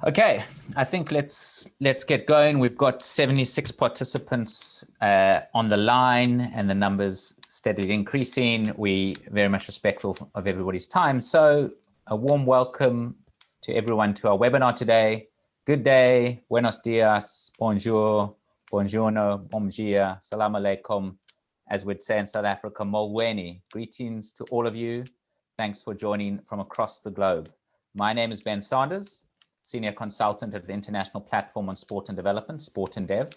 Okay, I think let's get going. We've got 76 participants on the line and the numbers steadily increasing. We very much respectful of everybody's time. So a warm welcome to everyone to our webinar today. Good day, buenos dias, bonjour, buongiorno, bom dia, salam alaikum, as we'd say in South Africa, molweni. Greetings to all of you. Thanks for joining from across the globe. My name is Ben Sanders, Senior Consultant at the International Platform on Sport and Development, sportanddev.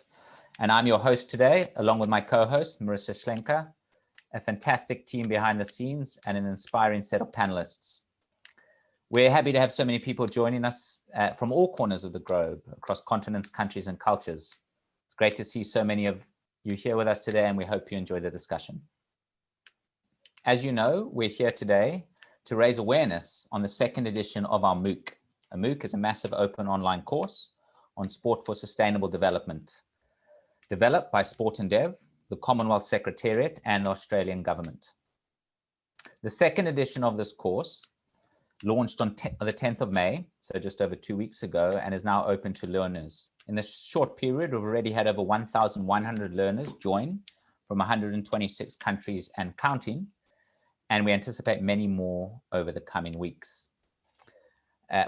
And I'm your host today, along with my co-host, Marisa Schlenker, a fantastic team behind the scenes and an inspiring set of panelists. We're happy to have so many people joining us from all corners of the globe, across continents, countries, and cultures. It's great to see so many of you here with us today, and we hope you enjoy the discussion. As you know, we're here today to raise awareness on the second edition of our MOOC. A MOOC is a massive open online course on sport for sustainable development, developed by sportanddev, the Commonwealth Secretariat, and the Australian government. The second edition of this course launched on the 10th of May, so just over 2 weeks ago, and is now open to learners. In this short period, we've already had over 1,100 learners join from 126 countries and counting, and we anticipate many more over the coming weeks.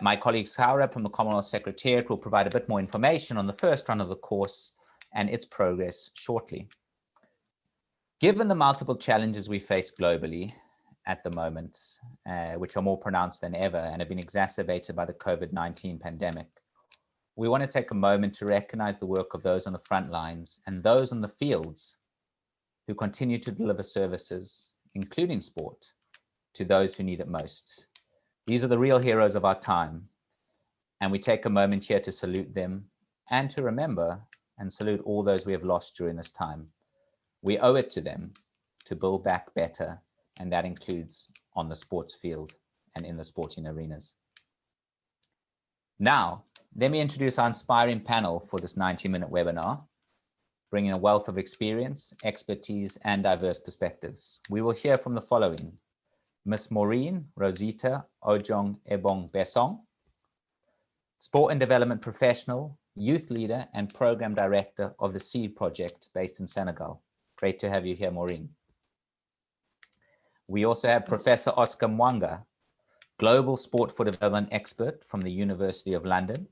My colleague Saurabh from the Commonwealth Secretariat will provide a bit more information on the first run of the course and its progress shortly. Given the multiple challenges we face globally at the moment, which are more pronounced than ever and have been exacerbated by the COVID-19 pandemic, we want to take a moment to recognize the work of those on the front lines and those on the fields who continue to deliver services, including sport, to those who need it most. These are the real heroes of our time, and we take a moment here to salute them and to remember and salute all those we have lost during this time. We owe it to them to build back better, and that includes on the sports field and in the sporting arenas. Now, let me introduce our inspiring panel for this 90-minute webinar, bringing a wealth of experience, expertise, and diverse perspectives. We will hear from the following: Miss Maureen, Rosita, Ojong, Ebob-Besong, Sport and Development Professional, Youth Leader, and Program Director of the SEED Project based in Senegal. Great to have you here, Maureen. We also have Professor Oscar Mwaanga, Global Sport for Development Expert from the University of London.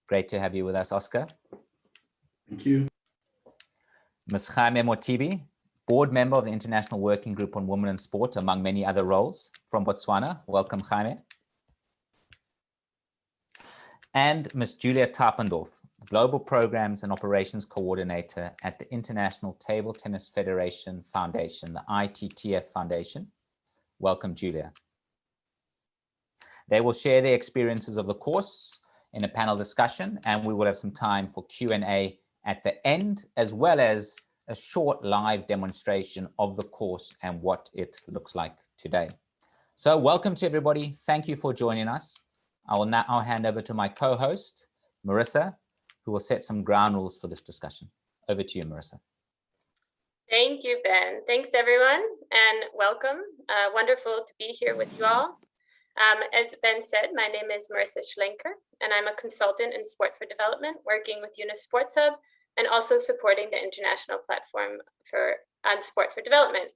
Great to have you with us, Oscar. Thank you. Ms. Mothibi, Board Member of the International Working Group on Women in Sport, among many other roles, from Botswana. Welcome, Jaime. And Ms. Julia Tappendorf, Global Programs and Operations Coordinator at the International Table Tennis Federation Foundation, the ITTF Foundation. Welcome, Julia. They will share their experiences of the course in a panel discussion, and we will have some time for Q&A at the end, as well as a short live demonstration of the course and what it looks like today. So welcome to everybody. Thank you for joining us. I will now hand over to my co-host, Marisa, who will set some ground rules for this discussion. Over to you, Marisa. Thank you, Ben. Thanks, everyone, and welcome. Wonderful to be here with you all. As Ben said, my name is Marisa Schlenker, and I'm a consultant in sport for development, working with Yunus Sports Hub, and also supporting the international platform on sport for development.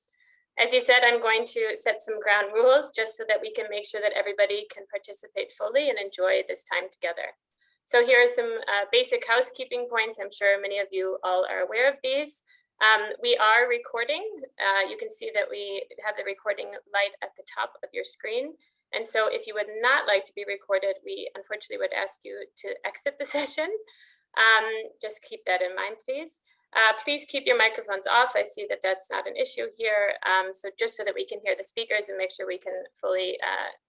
As you said, I'm going to set some ground rules just so that we can make sure that everybody can participate fully and enjoy this time together. So here are some basic housekeeping points. I'm sure many of you all are aware of these. We are recording. You can see that we have the recording light at the top of your screen. And so if you would not like to be recorded, we unfortunately would ask you to exit the session. Just keep that in mind, please. Please keep your microphones off. I see that that's not an issue here. So just so that we can hear the speakers and make sure we can fully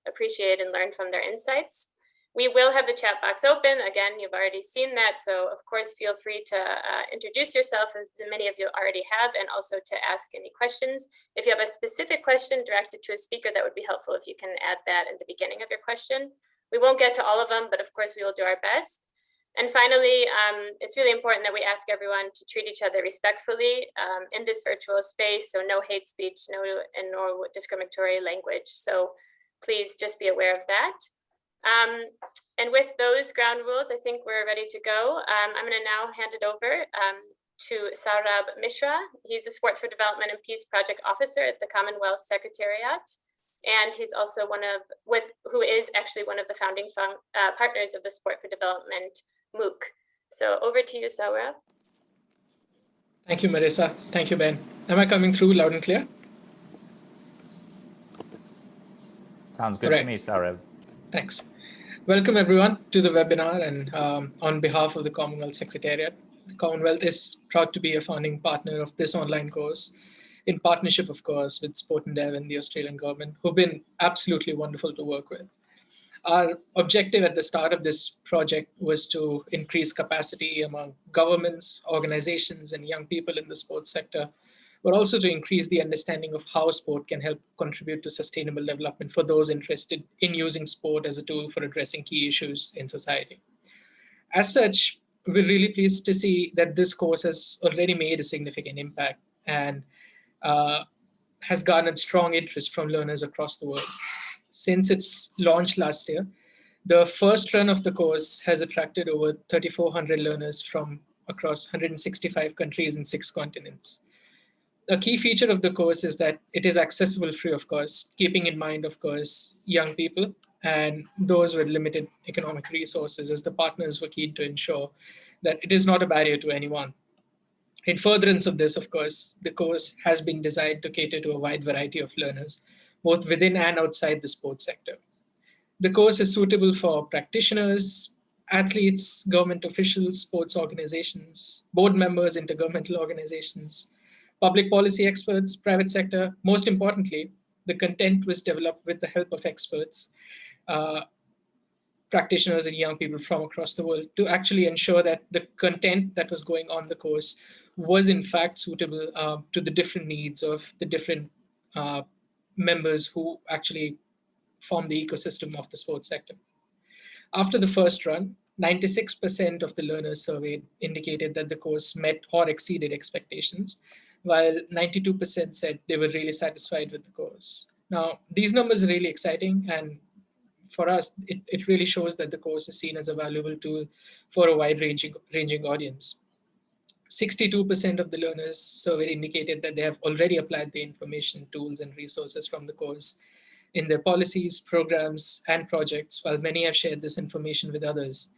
appreciate and learn from their insights. We will have the chat box open. Again, you've already seen that. So of course, feel free to introduce yourself, as many of you already have, and also to ask any questions. If you have a specific question directed to a speaker, that would be helpful if you can add that in the beginning of your question. We won't get to all of them, but of course we will do our best. And finally, it's really important that we ask everyone to treat each other respectfully in this virtual space. So no hate speech, no discriminatory language. So please just be aware of that. And with those ground rules, I think we're ready to go. I'm going to now hand it over to Saurabh Mishra. He's the Sport for Development and Peace Project Officer at the Commonwealth Secretariat. And he's also who is actually one of the founding partners of the Sport for Development MOOC. So over to you, Saurabh. Thank you, Marisa. Thank you, Ben. Am I coming through loud and clear? Sounds good to me, Saurabh. Thanks. Welcome, everyone, to the webinar. And on behalf of the Commonwealth Secretariat, the Commonwealth is proud to be a founding partner of this online course, in partnership, of course, with Sport and Dev and the Australian government, who've been absolutely wonderful to work with. Our objective at the start of this project was to increase capacity among governments, organizations, and young people in the sports sector, but also to increase the understanding of how sport can help contribute to sustainable development for those interested in using sport as a tool for addressing key issues in society. As such, we're really pleased to see that this course has already made a significant impact and has garnered strong interest from learners across the world. Since its launch last year, the first run of the course has attracted over 3,400 learners from across 165 countries and 6 continents. A key feature of the course is that it is accessible free of cost, keeping in mind, of course, young people and those with limited economic resources, as the partners were keen to ensure that it is not a barrier to anyone. In furtherance of this, of course, the course has been designed to cater to a wide variety of learners, both within and outside the sports sector. The course is suitable for practitioners, athletes, government officials, sports organizations, board members, intergovernmental organizations, public policy experts, private sector. Most importantly, the content was developed with the help of experts, practitioners and young people from across the world, to actually ensure that the content that was going on the course was in fact suitable to the different needs of the different members who actually form the ecosystem of the sports sector. After the first run, 96% of the learners surveyed indicated that the course met or exceeded expectations, while 92% said they were really satisfied with the course. Now, these numbers are really exciting, and for us, it really shows that the course is seen as a valuable tool for a wide-ranging audience. 62% of the learners surveyed indicated that they have already applied the information, tools, and resources from the course in their policies, programs, and projects, while many have shared this information with others,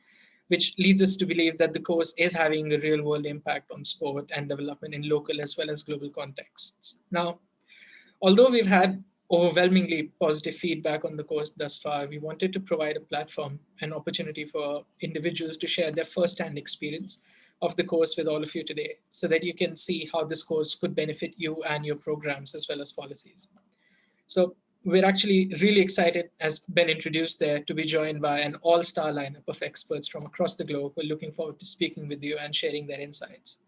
which leads us to believe that the course is having a real-world impact on sport and development in local as well as global contexts. Now, although we've had overwhelmingly positive feedback on the course thus far, we wanted to provide a platform, an opportunity for individuals to share their first-hand experience of the course with all of you today, so that you can see how this course could benefit you and your programs as well as policies. So we're actually really excited, as Ben introduced there, to be joined by an all-star lineup of experts from across the globe. We're looking forward to speaking with you and sharing their insights.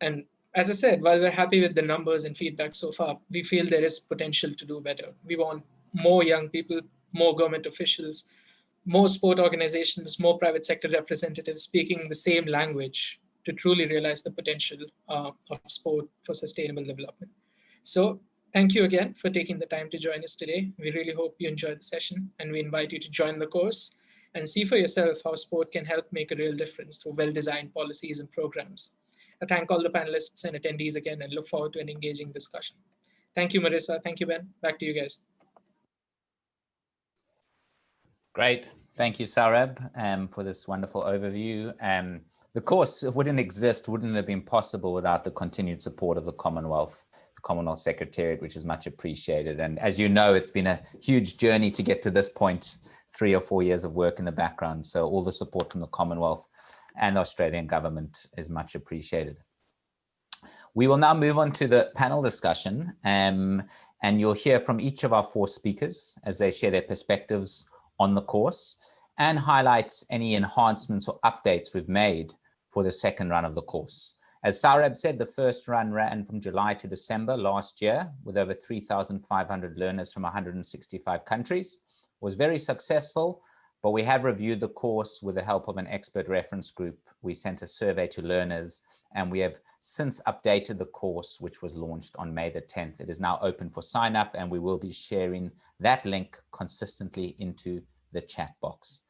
And as I said, while we're happy with the numbers and feedback so far, we feel there is potential to do better. We want more young people, more government officials, more sport organizations, more private sector representatives speaking the same language to truly realize the potential of sport for sustainable development. So thank you again for taking the time to join us today. We really hope you enjoyed the session, and we invite you to join the course and see for yourself how sport can help make a real difference through well-designed policies and programs. I thank all the panelists and attendees again and look forward to an engaging discussion. Thank you, Marisa. Thank you, Ben. Back to you guys. Great. Thank you, Saurabh, for this wonderful overview. The course wouldn't exist, wouldn't have been possible without the continued support of the Commonwealth Secretariat, which is much appreciated. And as you know, it's been a huge journey to get to this point, 3 or 4 years of work in the background. So all the support from the Commonwealth and the Australian government is much appreciated. We will now move on to the panel discussion, and you'll hear from each of our 4 speakers as they share their perspectives on the course and highlights any enhancements or updates we've made for the second run of the course. As Saurabh said, the first run ran from July to December last year with over 3,500 learners from 165 countries. It was very successful, but we have reviewed the course with the help of an expert reference group. We sent a survey to learners, and we have since updated the course, which was launched on May the 10th. It is now open for sign up, and we will be sharing that link consistently into the chat box.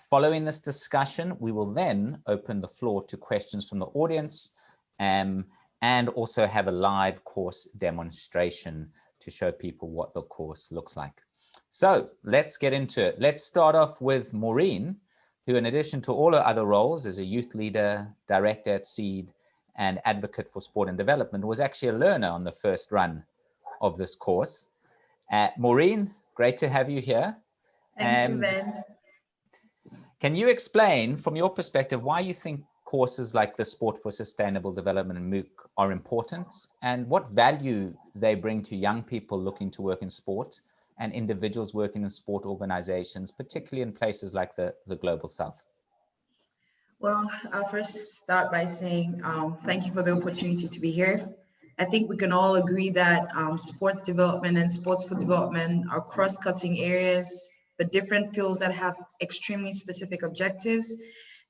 Following this discussion, we will then open the floor to questions from the audience and also have a live course demonstration to show people what the course looks like. So let's get into it. Let's start off with Maureen, who in addition to all her other roles as a youth leader, director at SEED, and advocate for sport and development, was actually a learner on the first run of this course. Maureen, great to have you here. Thank you, Ben. Can you explain from your perspective why you think courses like the Sport for Sustainable Development and MOOC are important, and what value they bring to young people looking to work in sport and individuals working in sport organizations, particularly in places like the Global South? Well, I'll first start by saying thank you for the opportunity to be here. I think we can all agree that sports development and sports for development are cross-cutting areas, but different fields that have extremely specific objectives.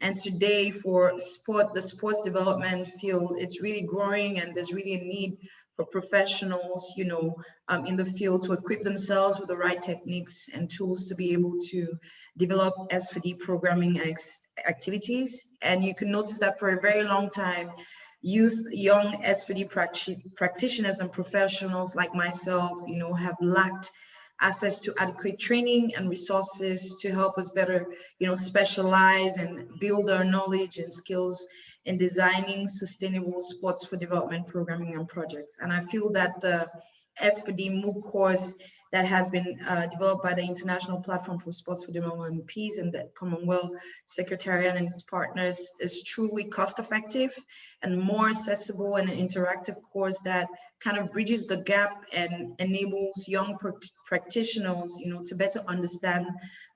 And today for the sports development field, it's really growing, and there's really a need for professionals, in the field to equip themselves with the right techniques and tools to be able to develop S4D programming activities. And you can notice that for a very long time, young S4D practitioners and professionals like myself, have lacked access to adequate training and resources to help us better, specialize and build our knowledge and skills in designing sustainable sports for development programming and projects. And I feel that the S4D MOOC course that has been developed by the International Platform for Sports for Development and Peace and the Commonwealth, Secretariat and its partners is truly cost-effective and more accessible and an interactive course that kind of bridges the gap and enables young practitioners, to better understand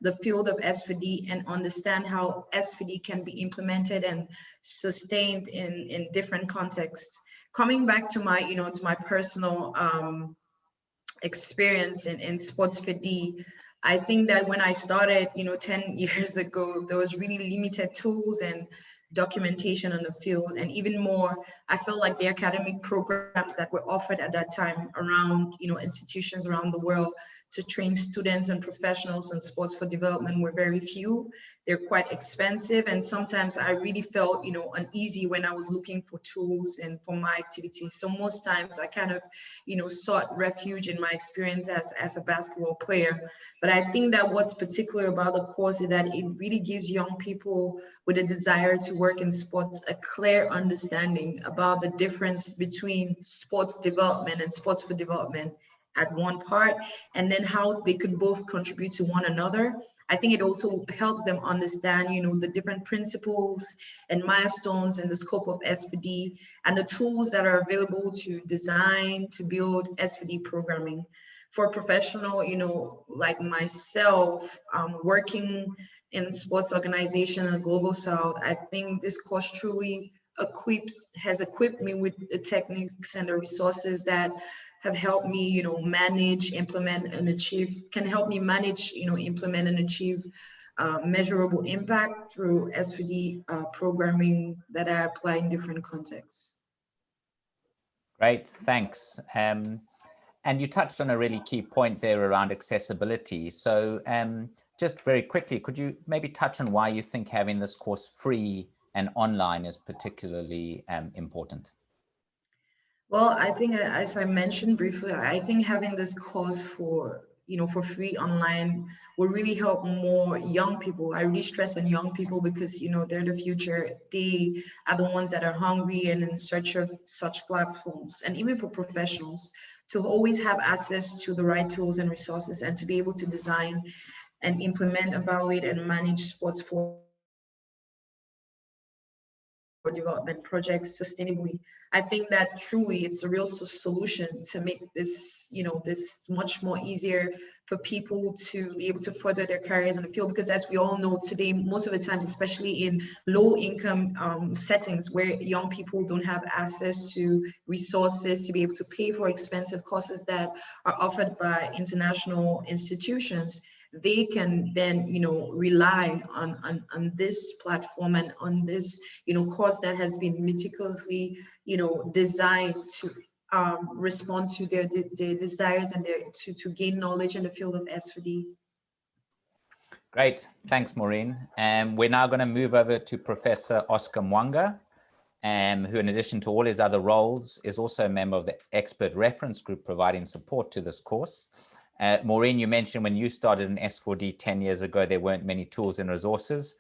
the field of S4D and understand how S4D can be implemented and sustained in different contexts. Coming back to my, to my personal experience in sports for D, I think that when I started, 10 years ago, there was really limited tools and documentation on the field. And even more, I felt like the academic programs that were offered at that time around, institutions around the world to train students and professionals in sports for development were very few. They're quite expensive. And sometimes I really felt, uneasy when I was looking for tools and for my activities. So most times I kind of, sought refuge in my experience as a basketball player. But I think that what's particular about the course is that it really gives young people with a desire to work in sports a clear understanding about the difference between sports development and sports for development at one part, and then how they could both contribute to one another. I think it also helps them understand, the different principles and milestones in the scope of S4D and the tools that are available to design, to build S4D programming. For a professional, like myself, working in sports organization in the Global South, I think this course truly has equipped me with the techniques and the resources that have helped me, manage, implement, and achieve, implement and achieve measurable impact through S4D programming that I apply in different contexts. Great, thanks. And you touched on a really key point there around accessibility. So just very quickly, could you maybe touch on why you think having this course free and online is particularly important? Well, I think, as I mentioned briefly, I think having this course for free online will really help more young people. I really stress on young people because, they're the future. They are the ones that are hungry and in search of such platforms. And even for professionals to always have access to the right tools and resources and to be able to design and implement, evaluate, and manage sports for development projects sustainably. I think that truly it's a real solution to make this, this much more easier for people to be able to further their careers in the field. Because as we all know today, most of the times, especially in low income settings where young people don't have access to resources to be able to pay for expensive courses that are offered by international institutions, they can then, rely on this platform and on this, course that has been meticulously, designed to respond to their desires and to gain knowledge in the field of S4D. Great, thanks, Maureen. We're now going to move over to Professor Oscar Mwaanga, who, in addition to all his other roles, is also a member of the expert reference group providing support to this course. Maureen, you mentioned when you started in S4D 10 years ago, there weren't many tools and resources.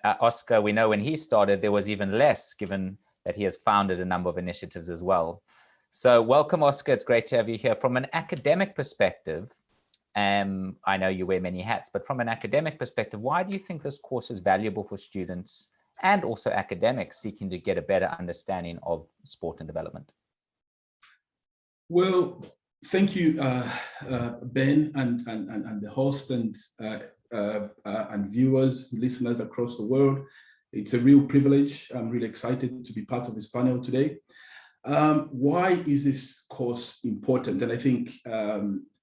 Oscar, we know when he started, there was even less, given that he has founded a number of initiatives as well. So welcome, Oscar. It's great to have you here. From an academic perspective, I know you wear many hats, but from an academic perspective, why do you think this course is valuable for students and also academics seeking to get a better understanding of sport and development? Well, thank you, Ben, and the host and viewers, listeners across the world. It's a real privilege. I'm really excited to be part of this panel today. Why is this course important? And I think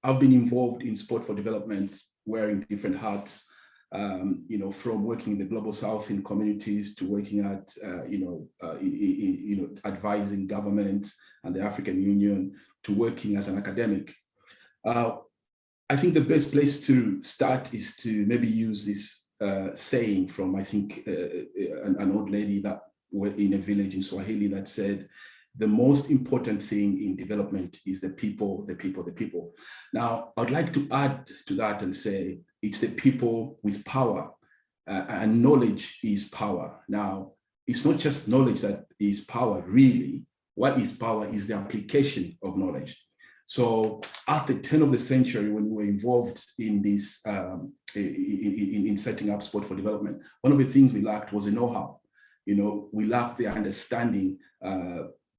I've been involved in sport for development, wearing different hats, from working in the Global South in communities to working at, advising governments and the African Union to working as an academic. I think the best place to start is to maybe use this saying from, I think, an old lady that were in a village in Swahili that said, the most important thing in development is the people, the people, the people. Now, I'd like to add to that and say it's the people with power, and knowledge is power. Now, it's not just knowledge that is power, really. What is power is the application of knowledge. So at the turn of the century, when we were involved in this, in setting up sport for development, one of the things we lacked was a know-how. We lacked the understanding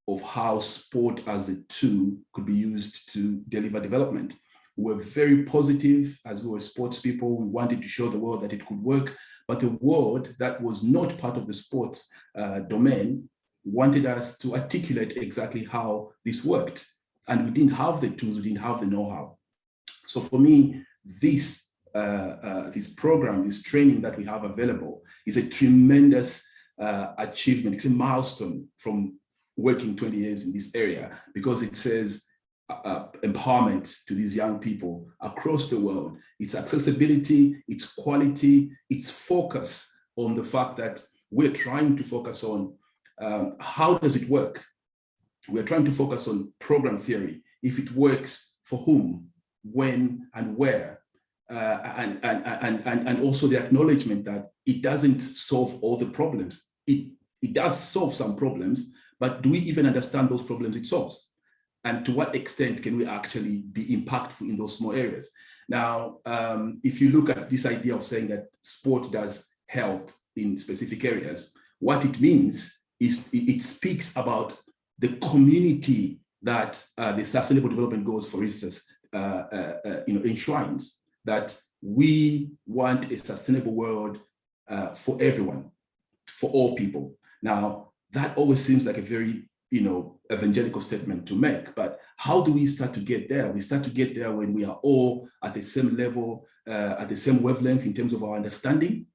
of how sport as a tool could be used to deliver development. We were very positive as we were sports people. We wanted to show the world that it could work, but the world that was not part of the sports domain wanted us to articulate exactly how this worked. And we didn't have the tools, we didn't have the know-how. So for me, this program, this training that we have available is a tremendous achievement. It's a milestone from working 20 years in this area, because it says empowerment to these young people across the world. It's accessibility, it's quality, it's focus on the fact that we're trying to focus on how does it work? We're trying to focus on program theory, if it works for whom, when, and where, and also the acknowledgement that it doesn't solve all the problems. It does solve some problems, but do we even understand those problems it solves? And to what extent can we actually be impactful in those small areas? Now, if you look at this idea of saying that sport does help in specific areas, what it means is it speaks about the community that the Sustainable Development Goals, for instance, enshrines, that we want a sustainable world for everyone, for all people. Now, that always seems like a very, evangelical statement to make, but how do we start to get there? We start to get there when we are all at the same level, at the same wavelength in terms of our understanding.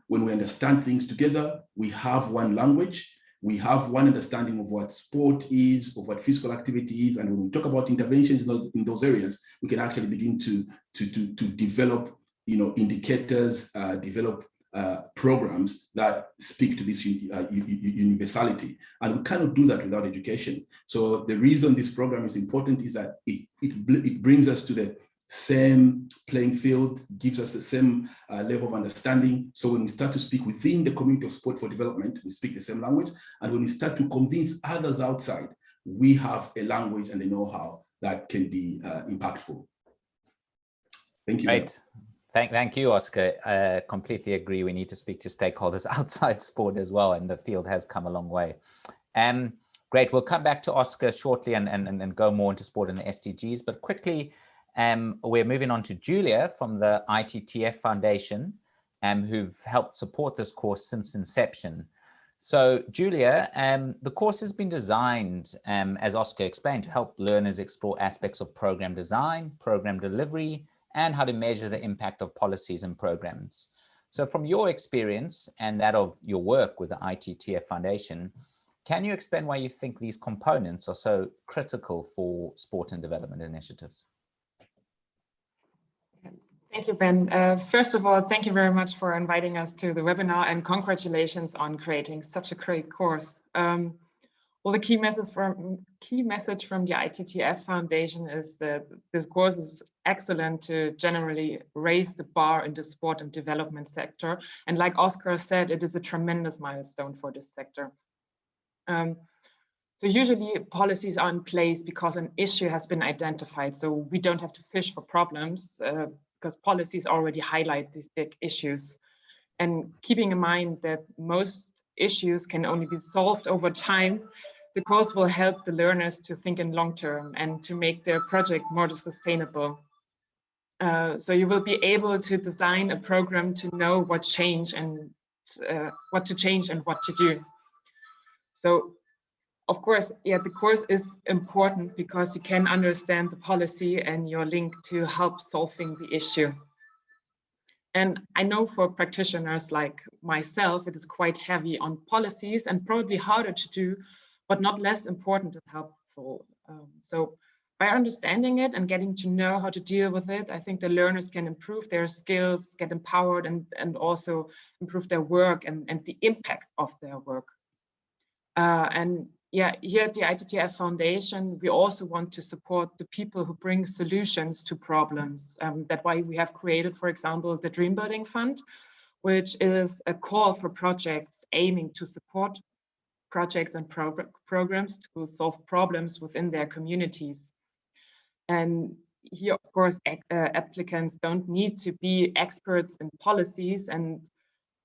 When we understand things together, we have one language, we have one understanding of what sport is, of what physical activity is, and when we talk about interventions in those areas, we can actually begin to develop, indicators, develop programs that speak to this universality. And we cannot do that without education. So the reason this program is important is that it brings us to the same playing field, gives us the same level of understanding. So when we start to speak within the community of sport for development, we speak the same language. And when we start to convince others outside, we have a language and a know-how that can be impactful. Thank you. Great. Thank you, Oscar. Completely agree. We need to speak to stakeholders outside sport as well, and the field has come a long way. Great. We'll come back to Oscar shortly and go more into sport and the SDGs. But quickly, we're moving on to Julia from the ITTF Foundation, who've helped support this course since inception. So Julia, the course has been designed, as Oscar explained, to help learners explore aspects of program design, program delivery, and how to measure the impact of policies and programs. So from your experience and that of your work with the ITTF Foundation, can you explain why you think these components are so critical for sport and development initiatives? Thank you, Ben. First of all, thank you very much for inviting us to the webinar, and congratulations on creating such a great course. Well, the key message from the ITTF Foundation is that this course is excellent to generally raise the bar in the sport and development sector. And like Oscar said, it is a tremendous milestone for this sector. So usually policies are in place because an issue has been identified. So we don't have to fish for problems because policies already highlight these big issues. And keeping in mind that most issues can only be solved over time, the course will help the learners to think in long term and to make their project more sustainable. So you will be able to design a program to know what change and what to change and what to do. So of course, yeah, the course is important because you can understand the policy and your link to help solving the issue. And I know for practitioners like myself, it is quite heavy on policies and probably harder to do, but not less important and helpful. So by understanding it and getting to know how to deal with it, I think the learners can improve their skills, get empowered, and also improve their work and the impact of their work. And yeah, here at the ITTF Foundation, we also want to support the people who bring solutions to problems. That's why we have created, for example, the Dream Building Fund, which is a call for projects aiming to support projects and programs to solve problems within their communities. And here, of course, applicants don't need to be experts in policies, and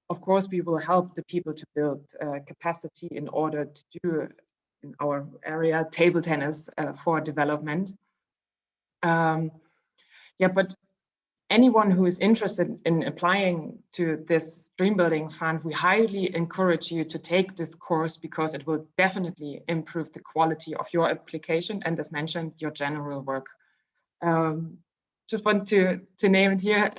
of course, we will help the people to build capacity in order to do, in our area, table tennis for development. Yeah, but anyone who is interested in applying to this Dream Building Fund, we highly encourage you to take this course because it will definitely improve the quality of your application and, as mentioned, your general work. Just want to name it here.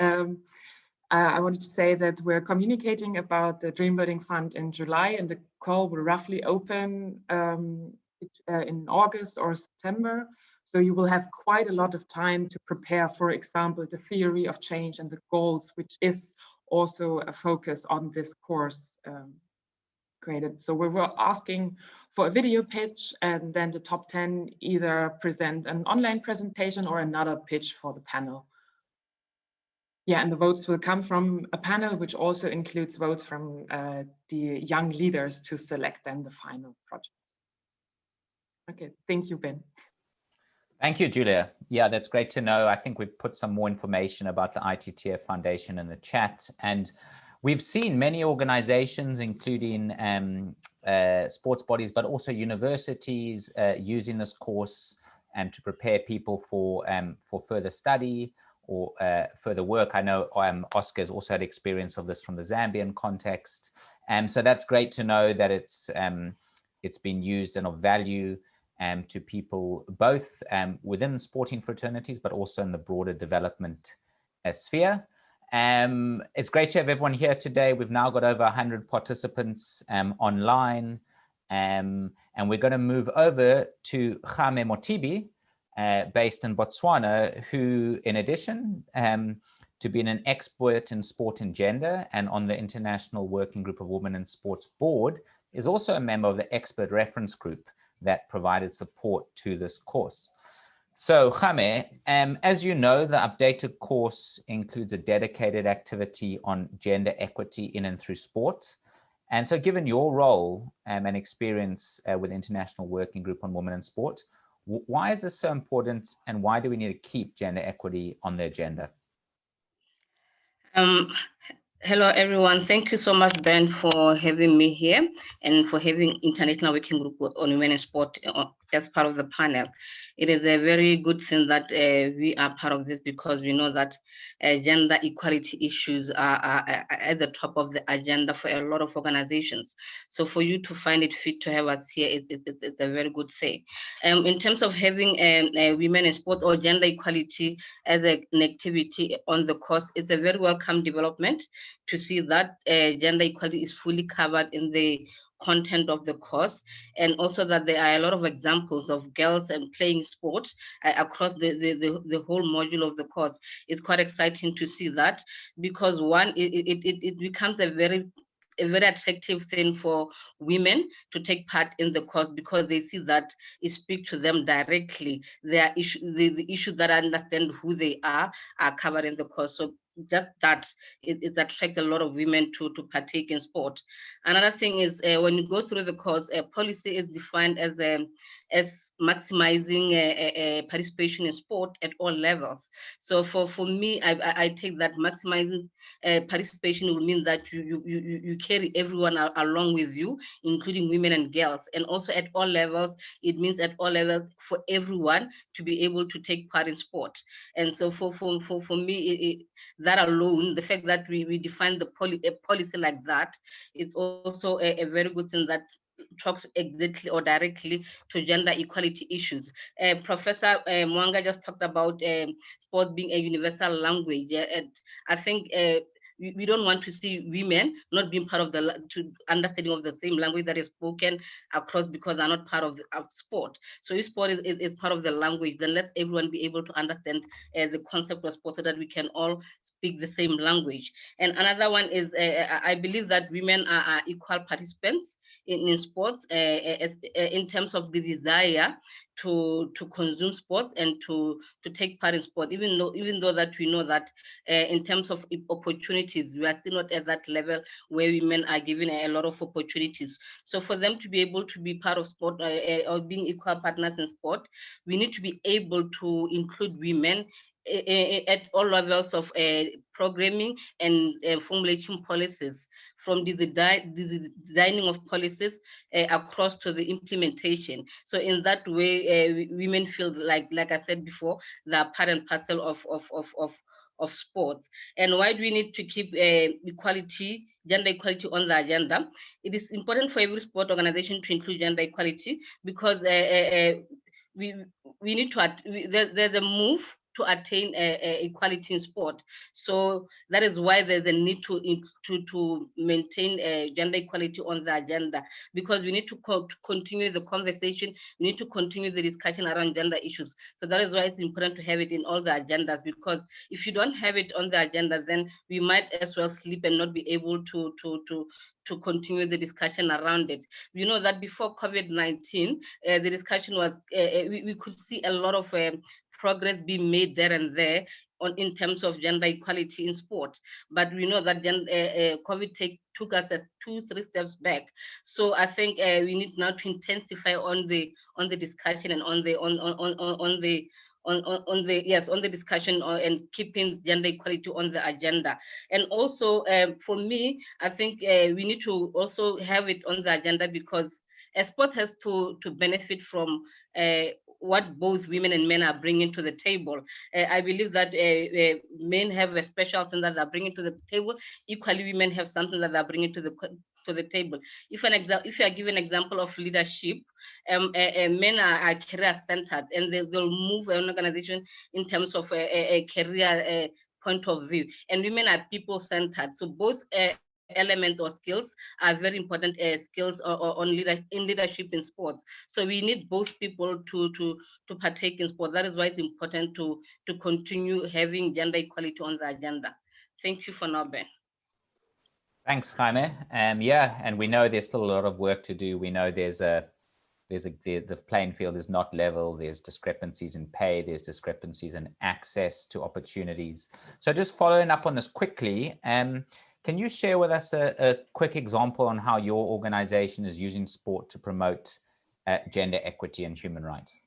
I wanted to say that we're communicating about the Dream Building Fund in July, and the call will roughly open in August or September. So you will have quite a lot of time to prepare, for example, the theory of change and the goals, which is also a focus on this course created. So we were asking for a video pitch, and then the top 10 either present an online presentation or another pitch for the panel. Yeah, and the votes will come from a panel, which also includes votes from the young leaders to select then the final projects. Okay, thank you, Ben. Thank you, Julia. Yeah, that's great to know. I think we've put some more information about the ITTF Foundation in the chat, and we've seen many organizations, including sports bodies, but also universities using this course to prepare people for further study or further work. I know Oscar's also had experience of this from the Zambian context. So that's great to know that it's been used and of value to people both within sporting fraternities, but also in the broader development sphere. It's great to have everyone here today. We've now got over 100 participants online, and we're going to move over to Jaime Mothibi, based in Botswana, who, in addition to being an expert in sport and gender and on the International Working Group of Women in Sports Board, is also a member of the expert reference group that provided support to this course. So Jaime, as you know, the updated course includes a dedicated activity on gender equity in and through sport. And so given your role and experience with International Working Group on Women in Sport, why is this so important, and why do we need to keep gender equity on the agenda? Hello, everyone. Thank you so much, Ben, for having me here and for having International Working Group on Women in Sport as part of the panel. It is a very good thing that we are part of this, because we know that gender equality issues are at the top of the agenda for a lot of organizations. So for you to find it fit to have us here, it's a very good thing. In terms of having women in sport or gender equality as an activity on the course, it's a very welcome development to see that gender equality is fully covered in the content of the course, and also that there are a lot of examples of girls and playing sport across the whole module of the course. It's quite exciting to see that, because one, it becomes a very attractive thing for women to take part in the course, because they see that it speaks to them directly. Their issue, the issues that understand who they are covered in the course. So just that it attracts a lot of women to partake in sport. Another thing is when you go through the course, policy is defined as maximizing participation in sport at all levels. So for me, I take that maximizing participation will mean that you carry everyone along with you, including women and girls, and also at all levels. It means at all levels for everyone to be able to take part in sport. And so for me, that alone, the fact that we define the policy like that, it's also a very good thing that talks exactly or directly to gender equality issues. Professor Mwaanga just talked about sport being a universal language, and I think we don't want to see women not being part of the understanding of the same language that is spoken across, because they're not part of sport. So if sport is part of the language, then let everyone be able to understand the concept of sport, so that we can all speak the same language. And another one is I believe that women are equal participants in sports in terms of the desire to consume sports and to take part in sport, even though that we know that in terms of opportunities, we are still not at that level where women are given a lot of opportunities. So for them to be able to be part of sport or being equal partners in sport, we need to be able to include women at all levels of programming and formulating policies, from the designing of policies across to the implementation. So in that way, women feel like I said before, they're part and parcel of sports. And why do we need to keep equality, gender equality on the agenda? It is important for every sport organization to include gender equality, because we need to, there's a move to attain equality in sport. So that is why there's a need to maintain gender equality on the agenda, because we need to continue the conversation, we need to continue the discussion around gender issues. So that is why it's important to have it in all the agendas, because if you don't have it on the agenda, then we might as well sleep and not be able to continue the discussion around it. We know that before COVID-19, the discussion was, we could see a lot of progress being made there and there in terms of gender equality in sport. But we know that COVID took us 2-3 steps back. So I think we need now to intensify on the discussion and on the discussion and keeping gender equality on the agenda. And also for me, I think we need to also have it on the agenda, because sport has to benefit from what both women and men are bringing to the table. I believe that men have a special thing that they're bringing to the table. Equally, women have something that they're bringing to the table. If you are given an example of leadership, men are career-centered, and they'll move an organization in terms of a career point of view. And women are people-centered. So both elements or skills are very important skills in leadership in sports. So we need both people to partake in sport. That is why it's important to continue having gender equality on the agenda. Thank you for now, Ben. Thanks, Jaime. Yeah, and we know there's still a lot of work to do. We know the playing field is not level. There's discrepancies in pay. There's discrepancies in access to opportunities. So just following up on this quickly, can you share with us a quick example on how your organization is using sport to promote gender equity and human rights?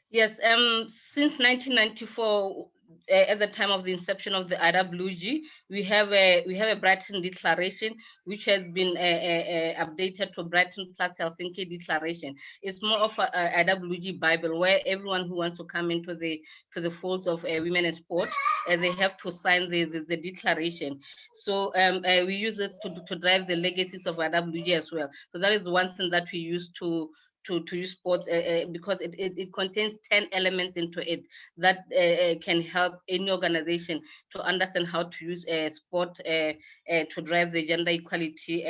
Yes, since 1994, at the time of the inception of the IWG, we have a Brighton Declaration, which has been updated to Brighton plus Helsinki Declaration. It's more of a IWG Bible, where everyone who wants to come into the fold of women in sport, they have to sign the declaration. So we use it to drive the legacies of IWG as well. So that is one thing that we use to use sport, because it contains 10 elements into it that can help any organization to understand how to use sport to drive the gender equality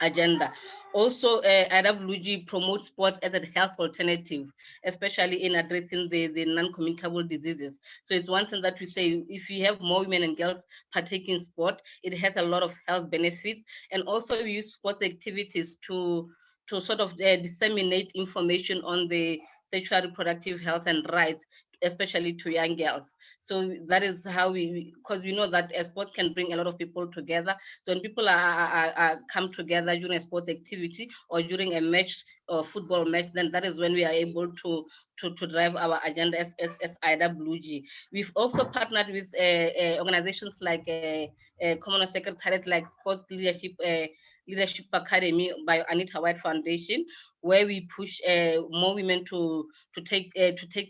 agenda. Also, IWG promotes sports as a health alternative, especially in addressing the non-communicable diseases. So it's one thing that we say, if you have more women and girls partake in sport, it has a lot of health benefits. And also we use sports activities to sort of disseminate information on the sexual reproductive health and rights, especially to young girls. So that is how because we know that sports can bring a lot of people together. So when people are come together during a sports activity or during a match or football match, then that is when we are able to drive our agenda as IWG. We've also partnered with organizations like Commonwealth Secretariat, like Sports Leadership Academy by Anita White Foundation, where we push more women to take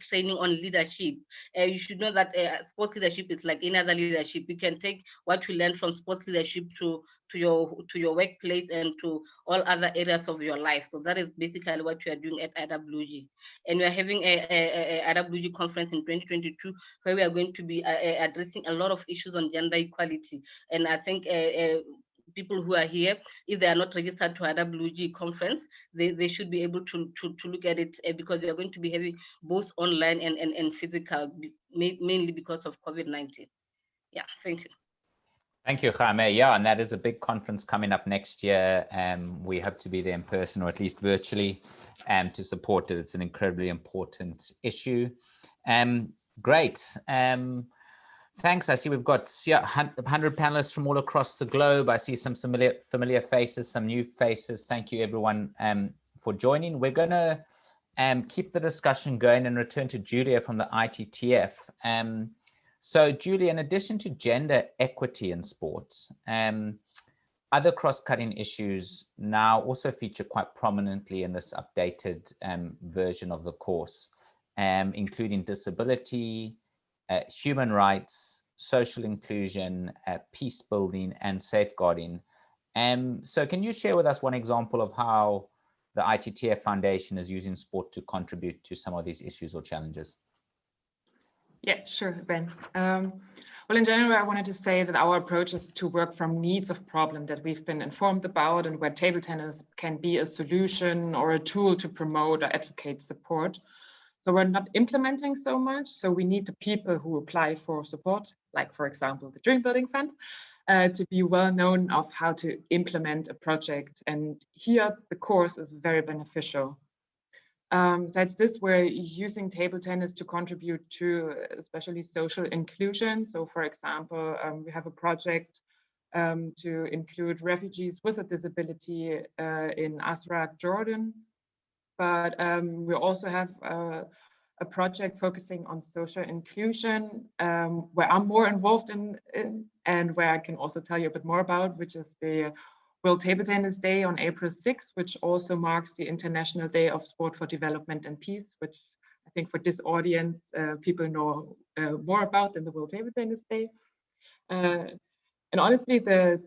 training on leadership. You should know that sports leadership is like any other leadership. You can take what you learn from sports leadership to your workplace and to all other areas of your life. So that is basically what we are doing at IWG. And we are having a IWG conference in 2022 where we are going to be addressing a lot of issues on gender equality. And I think people who are here, if they are not registered to IWG conference, they should be able to look at it because we are going to be having both online and physical, mainly because of COVID-19. Yeah, thank you. Thank you, Jaime. Yeah, and that is a big conference coming up next year. We hope to be there in person or at least virtually to support it. It's an incredibly important issue. Great. Thanks. I see we've got 100 panelists from all across the globe. I see some familiar faces, some new faces. Thank you, everyone, for joining. We're going to keep the discussion going and return to Julia from the ITTF. So, Julia, in addition to gender equity in sports, other cross-cutting issues now also feature quite prominently in this updated version of the course, including disability, human rights, social inclusion, peace building, and safeguarding. So can you share with us one example of how the ITTF Foundation is using sport to contribute to some of these issues or challenges? Yeah, sure, Ben. Well, in general, I wanted to say that our approach is to work from needs of problem that we've been informed about and where table tennis can be a solution or a tool to promote or advocate support. So we're not implementing so much. So we need the people who apply for support, like, for example, the Dream Building Fund, to be well known of how to implement a project. And here the course is very beneficial. Besides this, we're using table tennis to contribute to especially social inclusion. So for example, we have a project to include refugees with a disability in Azraq, Jordan. But we also have a project focusing on social inclusion, where I'm more involved in and where I can also tell you a bit more about, which is the World Table Tennis Day on April 6th, which also marks the International Day of Sport for Development and Peace, which I think for this audience, people know more about than the World Table Tennis Day. And honestly, the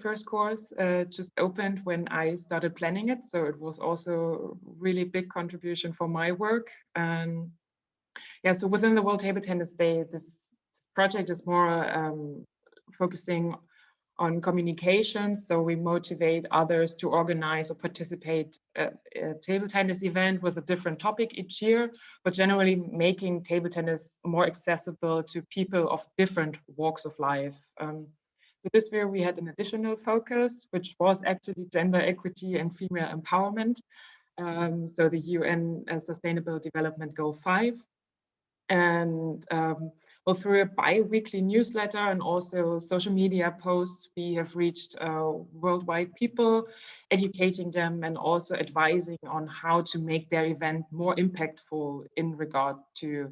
first course just opened when I started planning it. So it was also a really big contribution for my work. And yeah, so within the World Table Tennis Day, this project is more focusing on communication. So we motivate others to organize or participate at a table tennis event with a different topic each year, but generally making table tennis more accessible to people of different walks of life. So this year we had an additional focus, which was actually gender equity and female empowerment. So the UN Sustainable Development Goal 5. And well, through a bi-weekly newsletter and also social media posts, we have reached worldwide people, educating them and also advising on how to make their event more impactful in regard to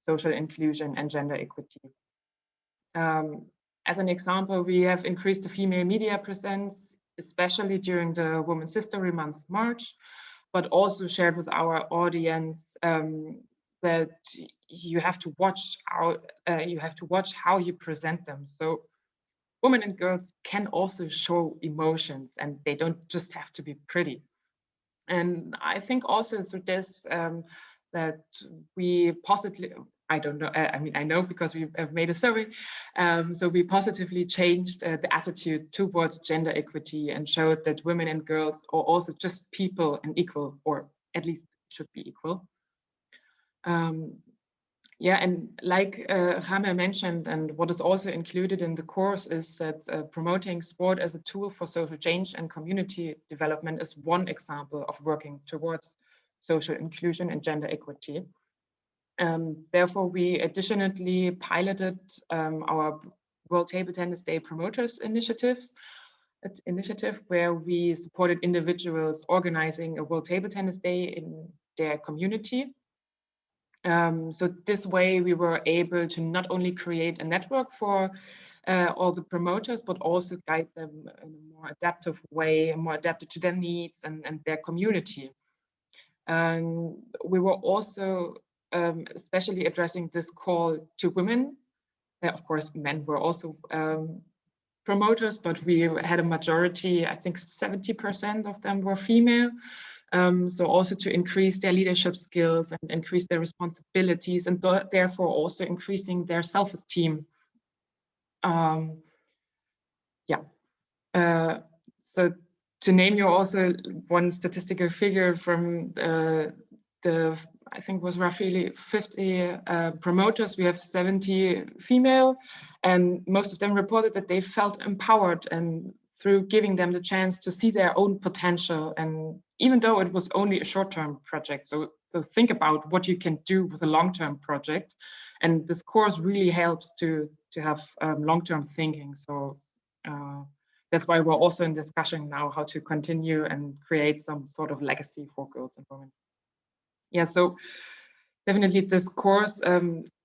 social inclusion and gender equity. As an example, we have increased the female media presence, especially during the Women's History Month, March, but also shared with our audience that you have to watch how you present them. So women and girls can also show emotions, and they don't just have to be pretty. And I think also through this that we I don't know, I mean, I know because we have made a survey. So we positively changed the attitude towards gender equity and showed that women and girls are also just people and equal, or at least should be equal. Yeah, and like Jaime mentioned, and what is also included in the course is that promoting sport as a tool for social change and community development is one example of working towards social inclusion and gender equity. Therefore, we additionally piloted our World Table Tennis Day Promoters initiative, where we supported individuals organizing a World Table Tennis Day in their community. So this way we were able to not only create a network for all the promoters, but also guide them in a more adaptive way, more adapted to their needs and their community. And we were also especially addressing this call to women. Of course, men were also promoters, but we had a majority, I think 70% of them were female. So also to increase their leadership skills and increase their responsibilities, and therefore also increasing their self-esteem. So to name you also one statistical figure from I think was roughly 50 promoters, we have 70 female, and most of them reported that they felt empowered and through giving them the chance to see their own potential. And even though it was only a short-term project, so think about what you can do with a long-term project. And this course really helps to have long-term thinking. So that's why we're also in discussion now how to continue and create some sort of legacy for girls and women. Yeah, so definitely this course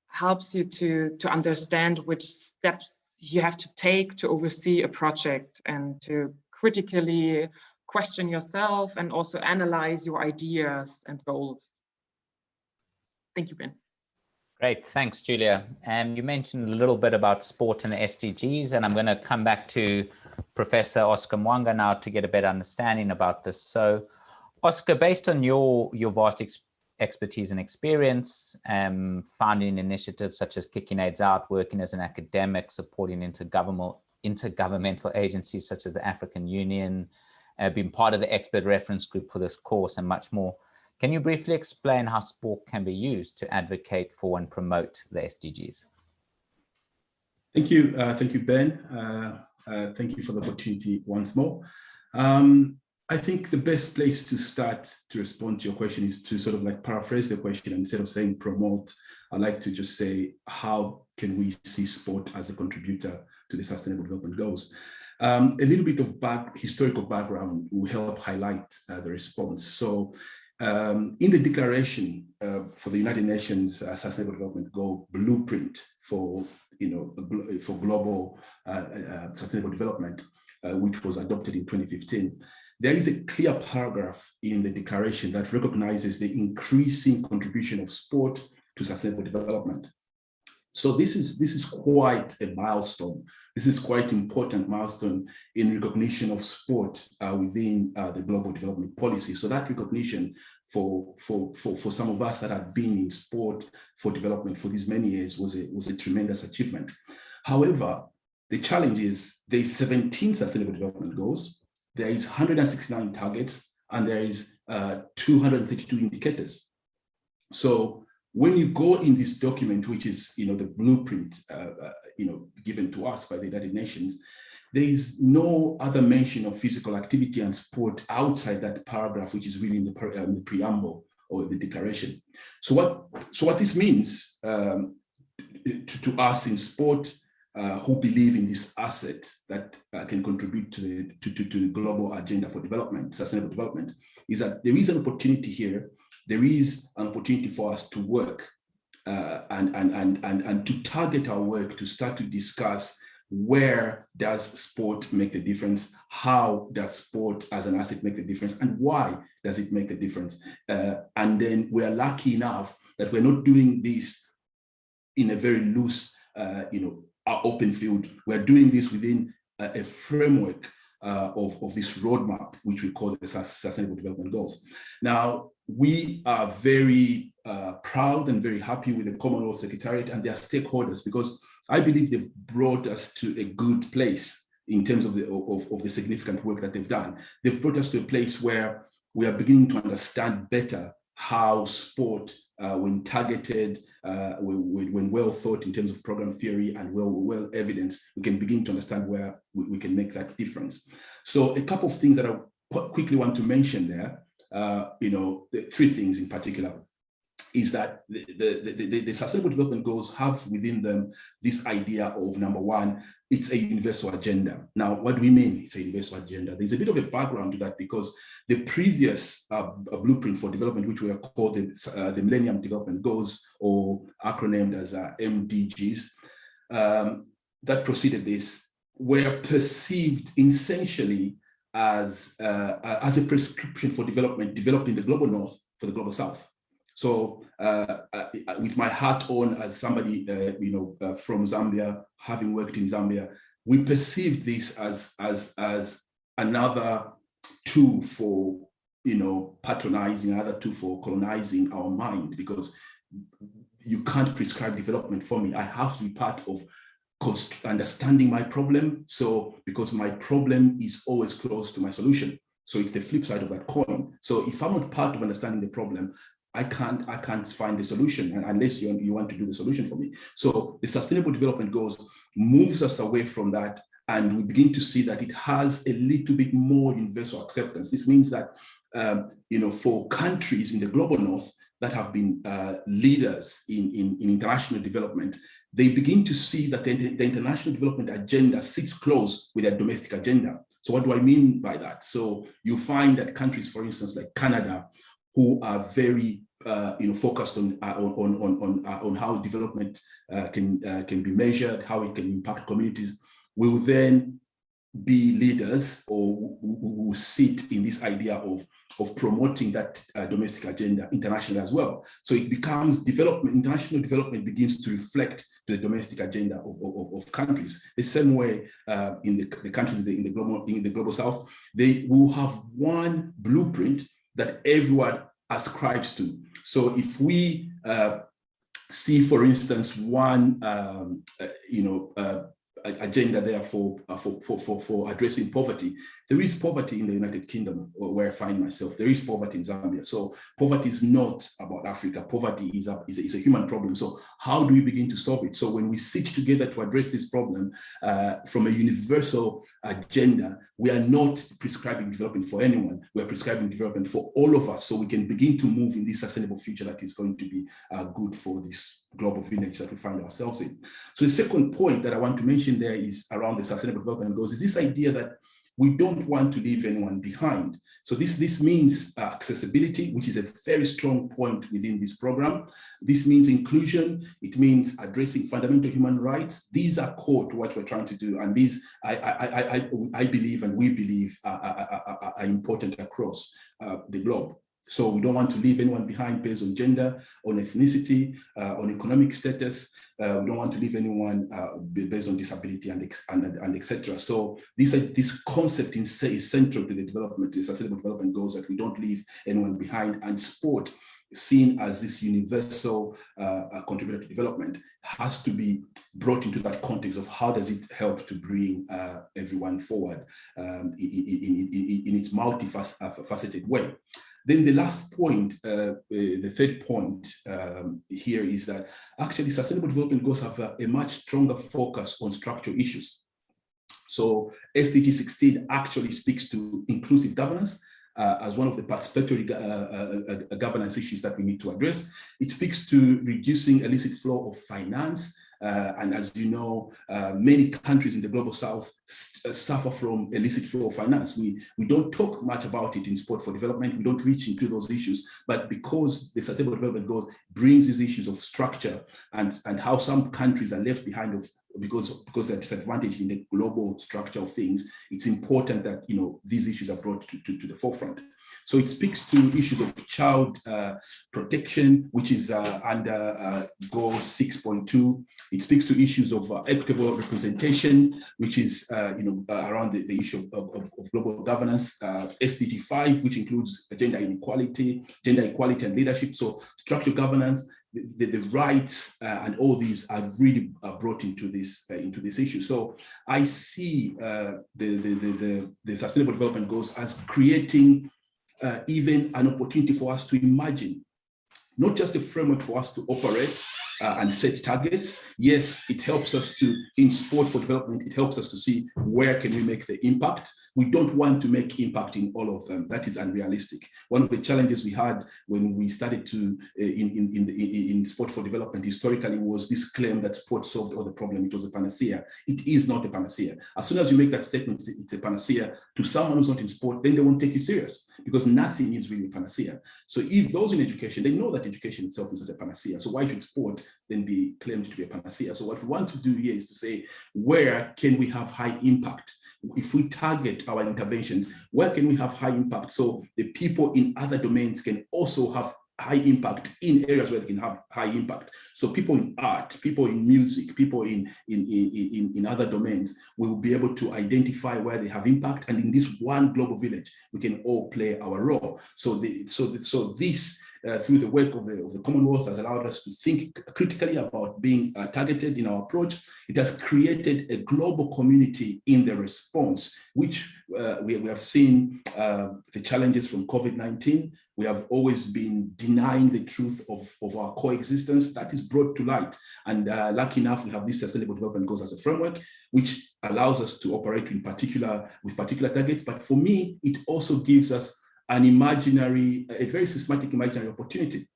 helps you to understand which steps you have to take to oversee a project and to critically question yourself and also analyze your ideas and goals. Thank you, Ben. Great, thanks, Julia. And you mentioned a little bit about sport and the SDGs, and I'm going to come back to Professor Oscar Mwaanga now to get a better understanding about this. So, Oscar, based on your vast expertise and experience, founding initiatives such as Kicking AIDS Out, working as an academic, supporting intergovernmental agencies such as the African Union, being part of the expert reference group for this course and much more. Can you briefly explain how sport can be used to advocate for and promote the SDGs? Thank you, Ben. Thank you for the opportunity once more. I think the best place to start to respond to your question is to sort of like paraphrase the question. Instead of saying promote, I'd like to just say, how can we see sport as a contributor to the Sustainable Development Goals? A little bit of historical background will help highlight the response. So in the declaration for the United Nations Sustainable Development Goal blueprint for global sustainable development, which was adopted in 2015, there is a clear paragraph in the declaration that recognizes the increasing contribution of sport to sustainable development. So this is quite a milestone. This is quite important milestone in recognition of sport within the global development policy. So that recognition for some of us that have been in sport for development for these many years was a tremendous achievement. However, the challenge is there's 17 sustainable development goals. There is 169 targets, and there is 232 indicators. So when you go in this document, which is the blueprint given to us by the United Nations, there is no other mention of physical activity and sport outside that paragraph, which is really in the preamble or the declaration. So what this means to us in sport, who believe in this asset that can contribute to the global agenda for development, sustainable development, is that there is an opportunity here. There is an opportunity for us to work and to target our work, to start to discuss where does sport make the difference, how does sport as an asset make the difference, and why does it make the difference. And then we're lucky enough that we're not doing this in a very loose, open field. We're doing this within a framework of this roadmap, which we call the Sustainable Development Goals. Now, we are very proud and very happy with the Commonwealth Secretariat and their stakeholders, because I believe they've brought us to a good place in terms of the significant work that they've done. They've brought us to a place where we are beginning to understand better how sport, when targeted, when well thought in terms of program theory and well evidenced, we can begin to understand where we can make that difference. So a couple of things that I quickly want to mention there, the three things in particular, is that the Sustainable Development Goals have within them this idea of, number one, it's a universal agenda. Now, what do we mean it's a universal agenda? There's a bit of a background to that, because the previous blueprint for development, which we are called the Millennium Development Goals, or acronymed as MDGs, that preceded this, were perceived essentially as a prescription for development developed in the global north for the global south. So with my hat on as somebody, from Zambia, having worked in Zambia, we perceived this as another tool for, patronizing, another tool for colonizing our mind, because you can't prescribe development for me. I have to be part of understanding my problem. So because my problem is always close to my solution. So it's the flip side of that coin. So if I'm not part of understanding the problem, I can't find the solution unless you want to do the solution for me. So the Sustainable Development Goals moves us away from that, and we begin to see that it has a little bit more universal acceptance. This means that for countries in the global north that have been leaders in international development, they begin to see that the international development agenda sits close with their domestic agenda. So what do I mean by that? So you find that countries, for instance, like Canada, who are very focused on how development can be measured, how it can impact communities, will then be leaders or who sit in this idea of promoting that domestic agenda internationally as well. So it becomes development, international development begins to reflect the domestic agenda of countries. The same way in the countries in the global south, they will have one blueprint that everyone ascribes to. So if we see, for instance, one agenda there for addressing poverty, there is poverty in the United Kingdom, where I find myself. There is poverty in Zambia. So poverty is not about Africa. Poverty is a human problem. So how do we begin to solve it? So when we sit together to address this problem from a universal agenda, we are not prescribing development for anyone. We are prescribing development for all of us, so we can begin to move in this sustainable future that is going to be good for this global village that we find ourselves in. So the second point that I want to mention there is around the Sustainable Development Goals, is this idea that we don't want to leave anyone behind. So this means accessibility, which is a very strong point within this program. This means inclusion. It means addressing fundamental human rights. These are core to what we're trying to do. And these, I believe, and we believe, are important across the globe. So we don't want to leave anyone behind based on gender, on ethnicity, on economic status. We don't want to leave anyone based on disability and etc. So this concept is central to the development, the Sustainable Development Goals, that we don't leave anyone behind. And sport, seen as this universal contributor to development, has to be brought into that context of how does it help to bring everyone forward in its multifaceted way. Then the last point, the third point here, is that actually Sustainable Development Goals have a much stronger focus on structural issues. So SDG 16 actually speaks to inclusive governance as one of the participatory governance issues that we need to address. It speaks to reducing illicit flow of finance. And as you know, many countries in the global south suffer from illicit flow of finance. We don't talk much about it in Sport for Development. We don't reach into those issues, but because the Sustainable Development Goals brings these issues of structure and how some countries are left behind because they're disadvantaged in the global structure of things, it's important that these issues are brought to the forefront. So it speaks to issues of child protection, which is under goal 6.2. It speaks to issues of equitable representation, which is around the issue of global governance, SDG 5, which includes gender equality and leadership. So structural governance, the rights and all these are really brought into this issue. So I see the Sustainable Development Goals as creating even an opportunity for us to imagine, not just a framework for us to operate and set targets. Yes, it helps us to, in sport for development, it helps us to see where can we make the impact. We don't want to make impact in all of them. That is unrealistic. One of the challenges we had when we started to, in sport for development historically, was this claim that sport solved all the problem. It was a panacea. It is not a panacea. As soon as you make that statement, it's a panacea to someone who's not in sport, then they won't take you serious, because nothing is really a panacea. So if those in education, they know that education itself is not a panacea. So why should sport then be claimed to be a panacea? So what we want to do here is to say, where can we have high impact? If we target our interventions, where can we have high impact? So the people in other domains can also have high impact in areas where they can have high impact. So people in art, people in music, people in other domains will be able to identify where they have impact. And in this one global village, we can all play our role. So this through the work of the Commonwealth has allowed us to think critically about being targeted in our approach. It has created a global community in the response, which we have seen the challenges from COVID-19. We have always been denying the truth of our coexistence. That is brought to light. And lucky enough, we have this Sustainable Development Goals as a framework, which allows us to operate with particular targets. But for me, it also gives us a very systematic imaginary opportunity.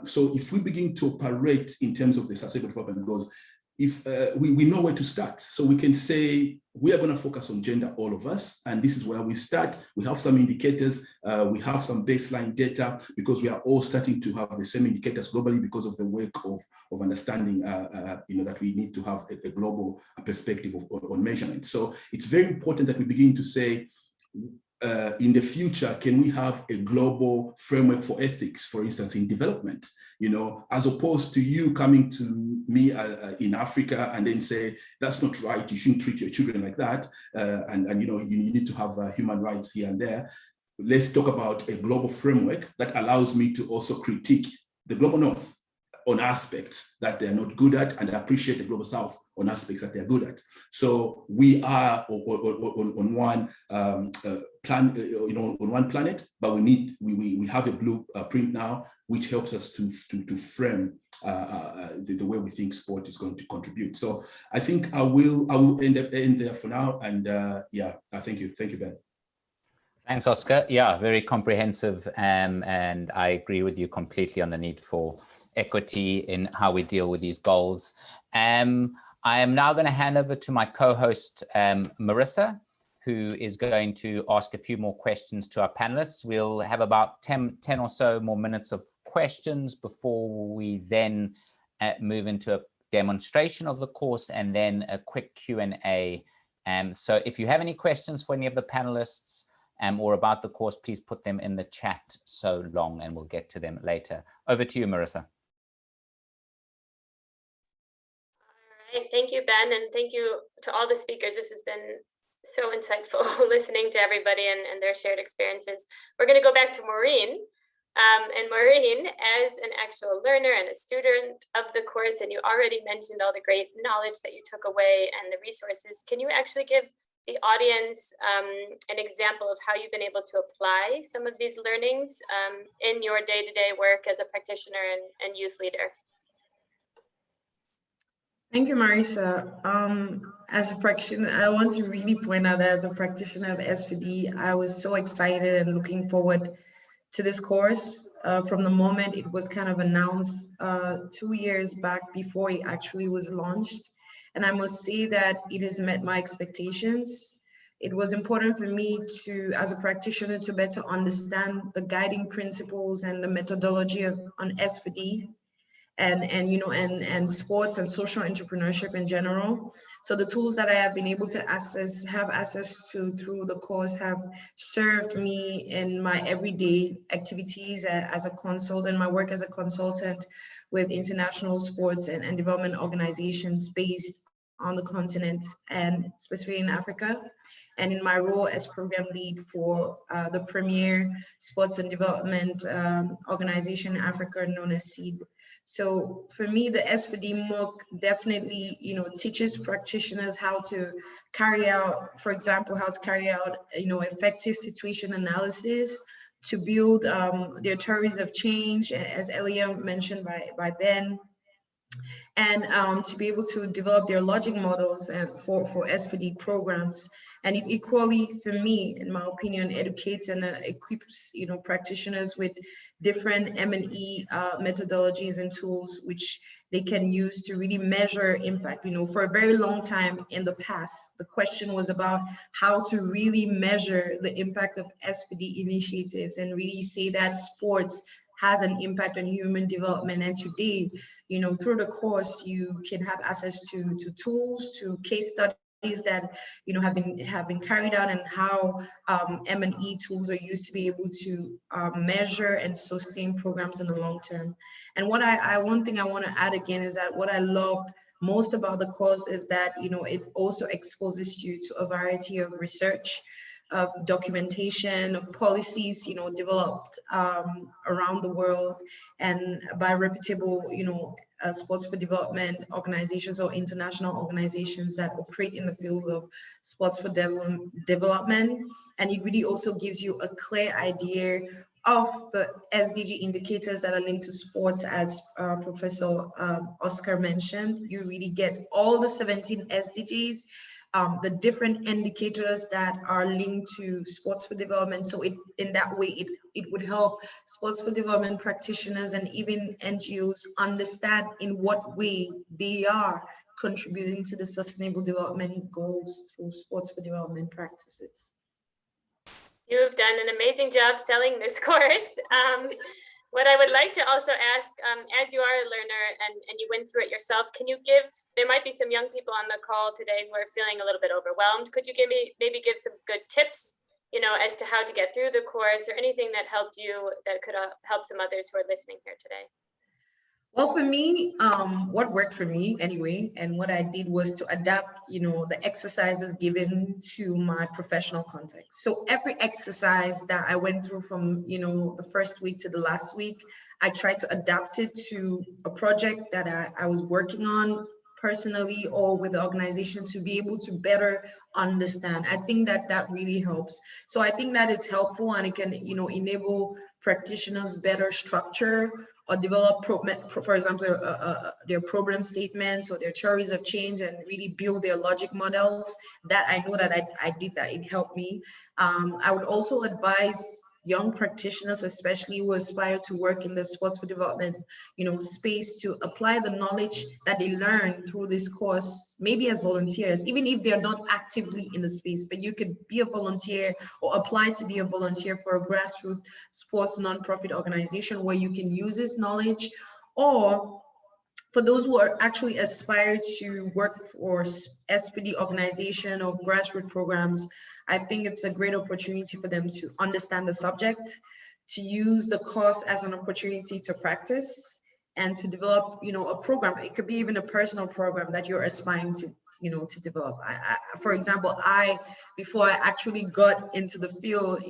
So if we begin to operate in terms of the Sustainable Development Goals, if we know where to start. So we can say, we are going to focus on gender, all of us, and this is where we start. We have some indicators, we have some baseline data, because we are all starting to have the same indicators globally because of the work of understanding that we need to have a global perspective on measurement. So it's very important that we begin to say, in the future, can we have a global framework for ethics, for instance, in development, as opposed to you coming to me in Africa and then say, that's not right, you shouldn't treat your children like that, and you need to have human rights here and there. Let's talk about a global framework that allows me to also critique the global north on aspects that they're not good at, and appreciate the global south on aspects that they're good at. So we are on one on one planet, but we have a blueprint now, which helps us to frame the way we think sport is going to contribute. So I think I will end there for now, and thank you, Ben. Thanks, Oscar. Yeah, very comprehensive, and I agree with you completely on the need for equity in how we deal with these goals. I am now going to hand over to my co-host, Marisa, who is going to ask a few more questions to our panelists. We'll have about 10 or so more minutes of questions before we then move into a demonstration of the course, and then a quick Q&A. So if you have any questions for any of the panelists, or about the course, please put them in the chat so long, and we'll get to them later. Over to you, Marisa. All right, thank you, Ben, and thank you to all the speakers. This has been so insightful listening to everybody and their shared experiences. We're going to go back to Maureen. And Maureen, as an actual learner and a student of the course, and you already mentioned all the great knowledge that you took away and the resources, can you actually give the audience an example of how you've been able to apply some of these learnings in your day-to-day work as a practitioner and youth leader? Thank you, Marisa. As a practitioner, I want to really point out that as a practitioner of SPD, I was so excited and looking forward to this course from the moment it was kind of announced 2 years back before it actually was launched. And I must say that it has met my expectations. It was important for me to, as a practitioner, to better understand the guiding principles and the methodology on SPD. and sports and social entrepreneurship in general. So the tools that I have been able to have access to through the course have served me in my everyday activities as a consultant, my work as a consultant with international sports and development organizations based on the continent and specifically in Africa, and in my role as program lead for the premier sports and development organization in Africa known as SEED. So for me, the S4D MOOC definitely, teaches practitioners how to carry out, for example, how to carry out, effective situation analysis to build their theories of change, as earlier mentioned by Ben, and to be able to develop their logic models for S4D programs. And it equally, for me, in my opinion, educates and equips practitioners with different M&E methodologies and tools which they can use to really measure impact. For a very long time in the past, the question was about how to really measure the impact of S4D initiatives and really say that sports has an impact on human development. And today, through the course, you can have access to tools, to case studies that have been carried out, and how M&E tools are used to be able to measure and sustain programs in the long term. And one thing I want to add again is that what I loved most about the course is that it also exposes you to a variety of research, of documentation, of policies, developed around the world and by reputable, sports for development organizations or international organizations that operate in the field of sports for development. And it really also gives you a clear idea of the SDG indicators that are linked to sports, as Professor Oscar mentioned. You really get all the 17 SDGs, the different indicators that are linked to sports for development. So in that way, it would help sports for development practitioners and even NGOs understand in what way they are contributing to the sustainable development goals through sports for development practices. You have done an amazing job selling this course. What I would like to also ask, as you are a learner and you went through it yourself, can you there might be some young people on the call today who are feeling a little bit overwhelmed. Could you maybe give some good tips, as to how to get through the course, or anything that helped you that could help some others who are listening here today? Well, for me, what worked for me anyway, and what I did was to adapt, the exercises given to my professional context. So every exercise that I went through from, the first week to the last week, I tried to adapt it to a project that I was working on personally or with the organization to be able to better understand. I think that really helps. So I think that it's helpful, and it can, enable practitioners better structure or develop, for example, their program statements or their theories of change, and really build their logic models. That I know that I did that, it helped me. I would also advise young practitioners, especially who aspire to work in the sports for development, space, to apply the knowledge that they learn through this course, maybe as volunteers, even if they're not actively in the space, but you could be a volunteer or apply to be a volunteer for a grassroots sports nonprofit organization where you can use this knowledge. Or for those who are actually aspire to work for SPD organization or grassroots programs, I think it's a great opportunity for them to understand the subject, to use the course as an opportunity to practice, and to develop, a program. It could be even a personal program that you're aspiring to, to develop. For example, before I actually got into the field,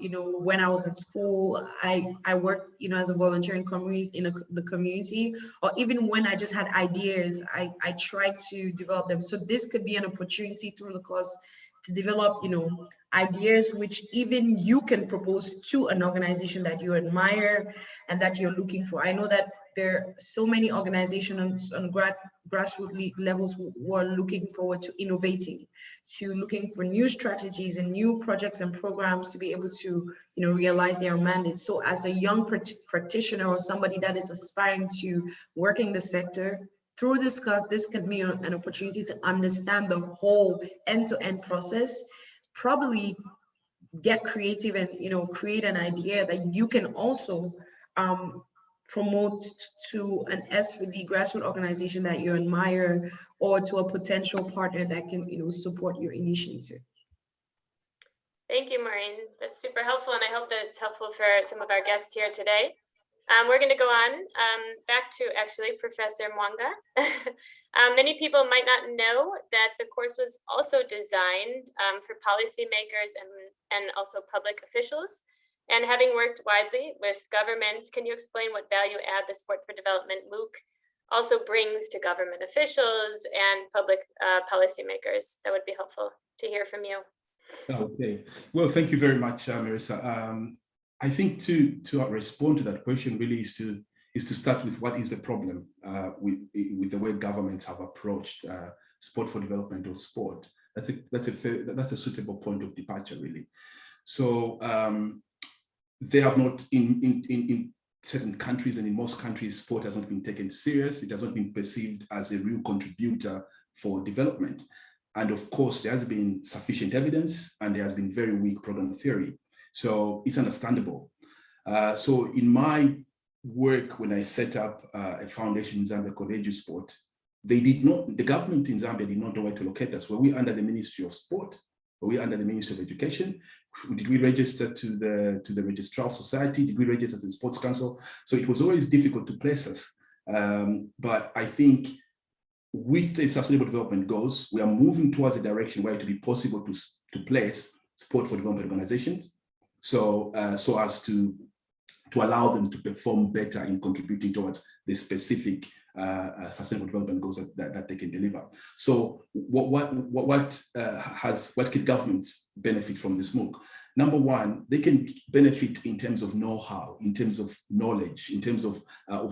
when I was in school, I worked, as a volunteer in the community, or even when I just had ideas, I tried to develop them. So this could be an opportunity through the course to develop, ideas which even you can propose to an organization that you admire and that you're looking for. I know that there are so many organizations on grassroots levels who are looking forward to innovating, to looking for new strategies and new projects and programs to be able to, realize their mandate. So as a young practitioner or somebody that is aspiring to work in the sector, through this course, this can be an opportunity to understand the whole end-to-end process, probably get creative and, create an idea that you can also promote to an S4D grassroots organization that you admire, or to a potential partner that can, support your initiative? Thank you, Maureen. That's super helpful, and I hope that it's helpful for some of our guests here today. We're going to go on back to actually Professor Mwaanga. Many people might not know that the course was also designed for policymakers and also public officials. And having worked widely with governments, can you explain what value add the Sport for Development MOOC also brings to government officials and public policymakers? That would be helpful to hear from you. Okay. Well, thank you very much, Marisa. I think to respond to that question really is to start with what is the problem with the way governments have approached sport for development or sport. That's a suitable point of departure, really. So they have not in certain countries, and in most countries, sport has not been taken serious. It has not been perceived as a real contributor for development. And of course, there has been sufficient evidence, and there has been very weak program theory. So it's understandable. So in my work, when I set up a foundation in Zambia called EduSport, the government in Zambia did not know where to locate us. Were we under the Ministry of Sport? Were we under the Ministry of Education? Did we register to the Registrar of Society? Did we register to the Sports Council? So it was always difficult to place us. But I think with the Sustainable Development Goals, we are moving towards a direction where it will be possible to place sport for development organizations, so as to allow them to perform better in contributing towards the specific Sustainable Development Goals that they can deliver. So what can governments benefit from this MOOC? Number one, they can benefit in terms of know-how, in terms of knowledge, in terms of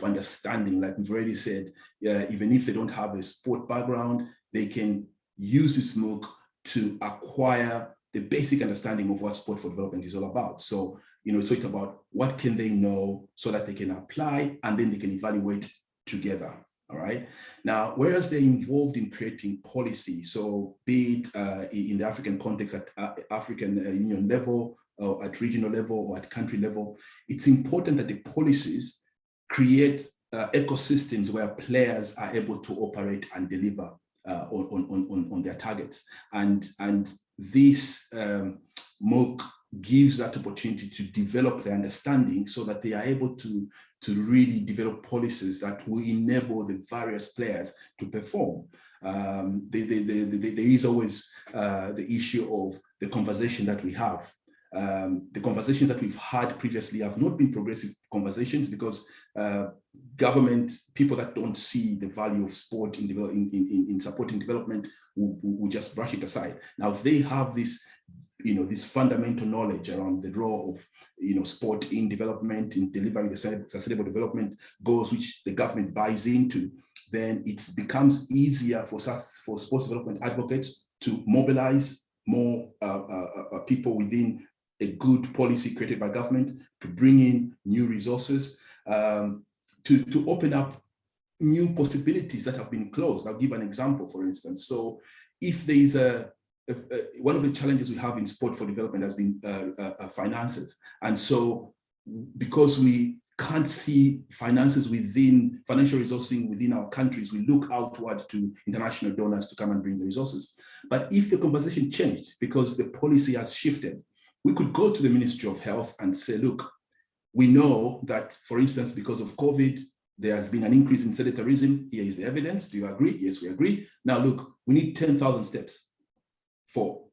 understanding. Like we've already said, even if they don't have a sport background, they can use this MOOC to acquire the basic understanding of what sport for development is all about. So, so it's about what can they know so that they can apply, and then they can evaluate together. All right. Now, whereas they're involved in creating policy, so be it in the African context at African Union level, or at regional level, or at country level, it's important that the policies create ecosystems where players are able to operate and deliver on their targets. And this MOOC gives that opportunity to develop their understanding so that they are able to really develop policies that will enable the various players to perform. There is always the issue of the conversation that we have. The conversations that we've had previously have not been progressive conversations, because government, people that don't see the value of sport in supporting development will just brush it aside. Now, if they have this this fundamental knowledge around the role of sport in development, in delivering the Sustainable Development Goals, which the government buys into, then it becomes easier for sports development advocates to mobilize more people within a good policy created by government, to bring in new resources, to open up new possibilities that have been closed. I'll give an example, for instance. So if there is one of the challenges we have in sport for development has been finances. And so because we can't see financial resourcing within our countries, we look outward to international donors to come and bring the resources. But if the conversation changed, because the policy has shifted, we could go to the Ministry of Health and say, look, we know that, for instance, because of COVID, there has been an increase in sedentarism. Here is the evidence. Do you agree? Yes, we agree. Now, look, we need 10,000 steps for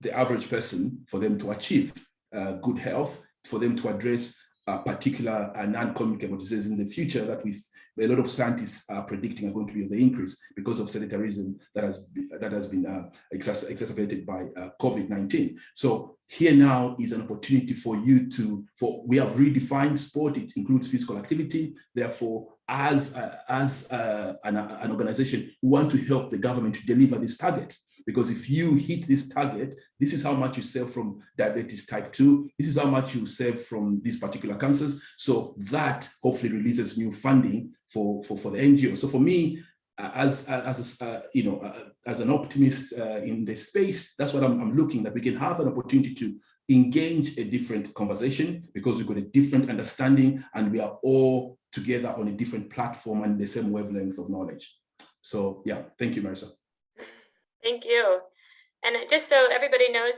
the average person, for them to achieve good health, for them to address particular non-communicable diseases in the future that a lot of scientists are predicting are going to be the increase because of sedentarism that has been exacerbated by COVID-19. So here now is an opportunity for you we have redefined sport. It includes physical activity. Therefore, as an organization, we want to help the government to deliver this target. Because if you hit this target, this is how much you save from diabetes type 2. This is how much you save from these particular cancers. So that hopefully releases new funding for the NGO. So for me, as an optimist in this space, that's what I'm looking, that we can have an opportunity engage a different conversation because we've got a different understanding and we are all together on a different platform and the same wavelength of knowledge. So yeah, thank you, Marisa. Thank you. And just so everybody knows,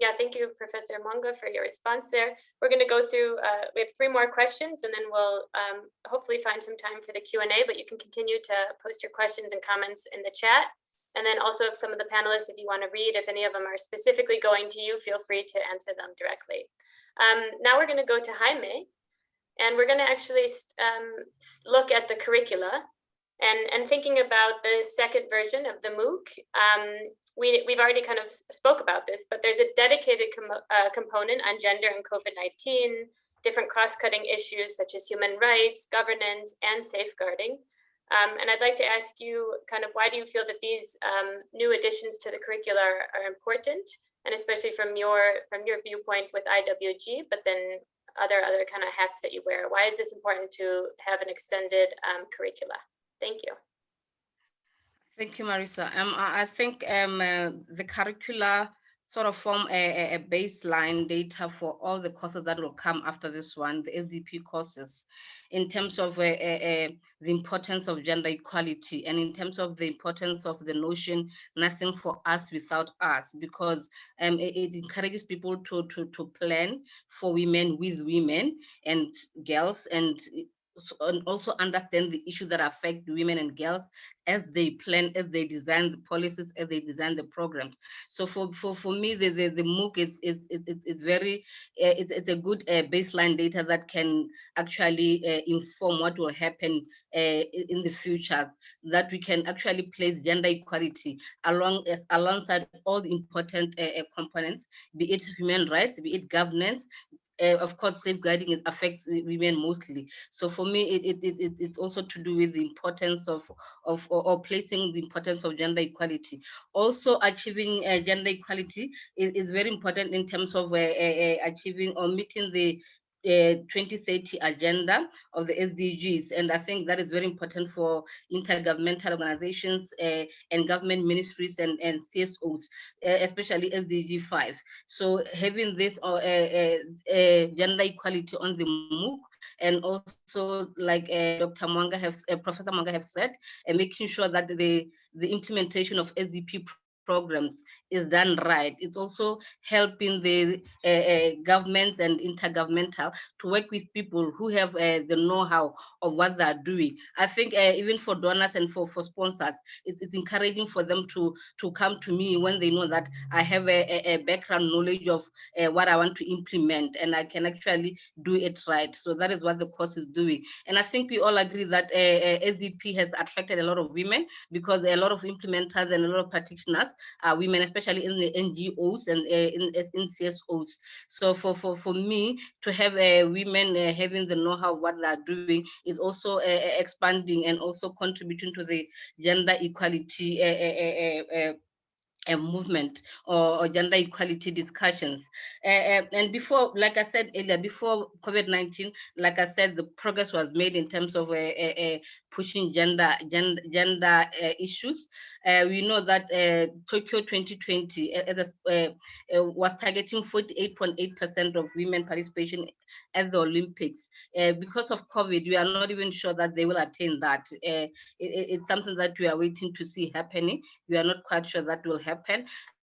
yeah, thank you, Professor Mwaanga, for your response there. We're going to go through, we have 3 more questions, and then we'll hopefully find some time for the Q&A, but you can continue to post your questions and comments in the chat. And then also if some of the panelists, if you want to read, if any of them are specifically going to you, feel free to answer them directly. Now we're going to go to Jaime, and we're going to actually look at the curricula. And thinking about the second version of the MOOC, we've already kind of spoke about this, but there's a dedicated component on gender and COVID-19, different cross-cutting issues such as human rights, governance, and safeguarding. And I'd like to ask you kind of why do you feel that these new additions to the curricula are important, and especially from your viewpoint with IWG, but then other kind of hats that you wear. Why is this important to have an extended curricula? Thank you. Thank you, Marisa. I think the curricula sort of form a baseline data for all the courses that will come after this one, the SDP courses, in terms of the importance of gender equality and in terms of the importance of the notion, nothing for us without us, because it encourages people to plan for women with women and girls, and also understand the issues that affect women and girls as they plan, as they design the policies, as they design the programs. So for me, the MOOC is very it's a good baseline data that can actually inform what will happen in the future. That we can actually place gender equality alongside all the important components, be it human rights, be it governance. Of course, safeguarding affects women mostly. So for me, it's also to do with the importance of placing the importance of gender equality. Also, achieving gender equality is very important in terms of achieving or meeting the 2030 agenda of the SDGs, and I think that is very important for intergovernmental organizations and government ministries and CSOs, especially SDG 5. So having this gender equality on the MOOC, and also like Professor Mwaanga have said, and making sure that the implementation of SDP programs is done right. It's also helping the governments and intergovernmental to work with people who have the know-how of what they're doing. I think even for donors and for sponsors, it's encouraging for them to come to me when they know that I have a background knowledge of what I want to implement, and I can actually do it right. So that is what the course is doing. And I think we all agree that SDP has attracted a lot of women, because a lot of implementers and a lot of practitioners are women, especially in the NGOs and in CSOs. So for me to have women having the know-how what they're doing is also expanding and also contributing to the gender equality a movement or gender equality discussions. And before, like I said earlier, before COVID-19, like I said, the progress was made in terms of pushing gender issues. We know that Tokyo 2020 was targeting 48.8% of women participation at the Olympics. Because of COVID, we are not even sure that they will attain that. It's something that we are waiting to see happening. We are not quite sure that will happen.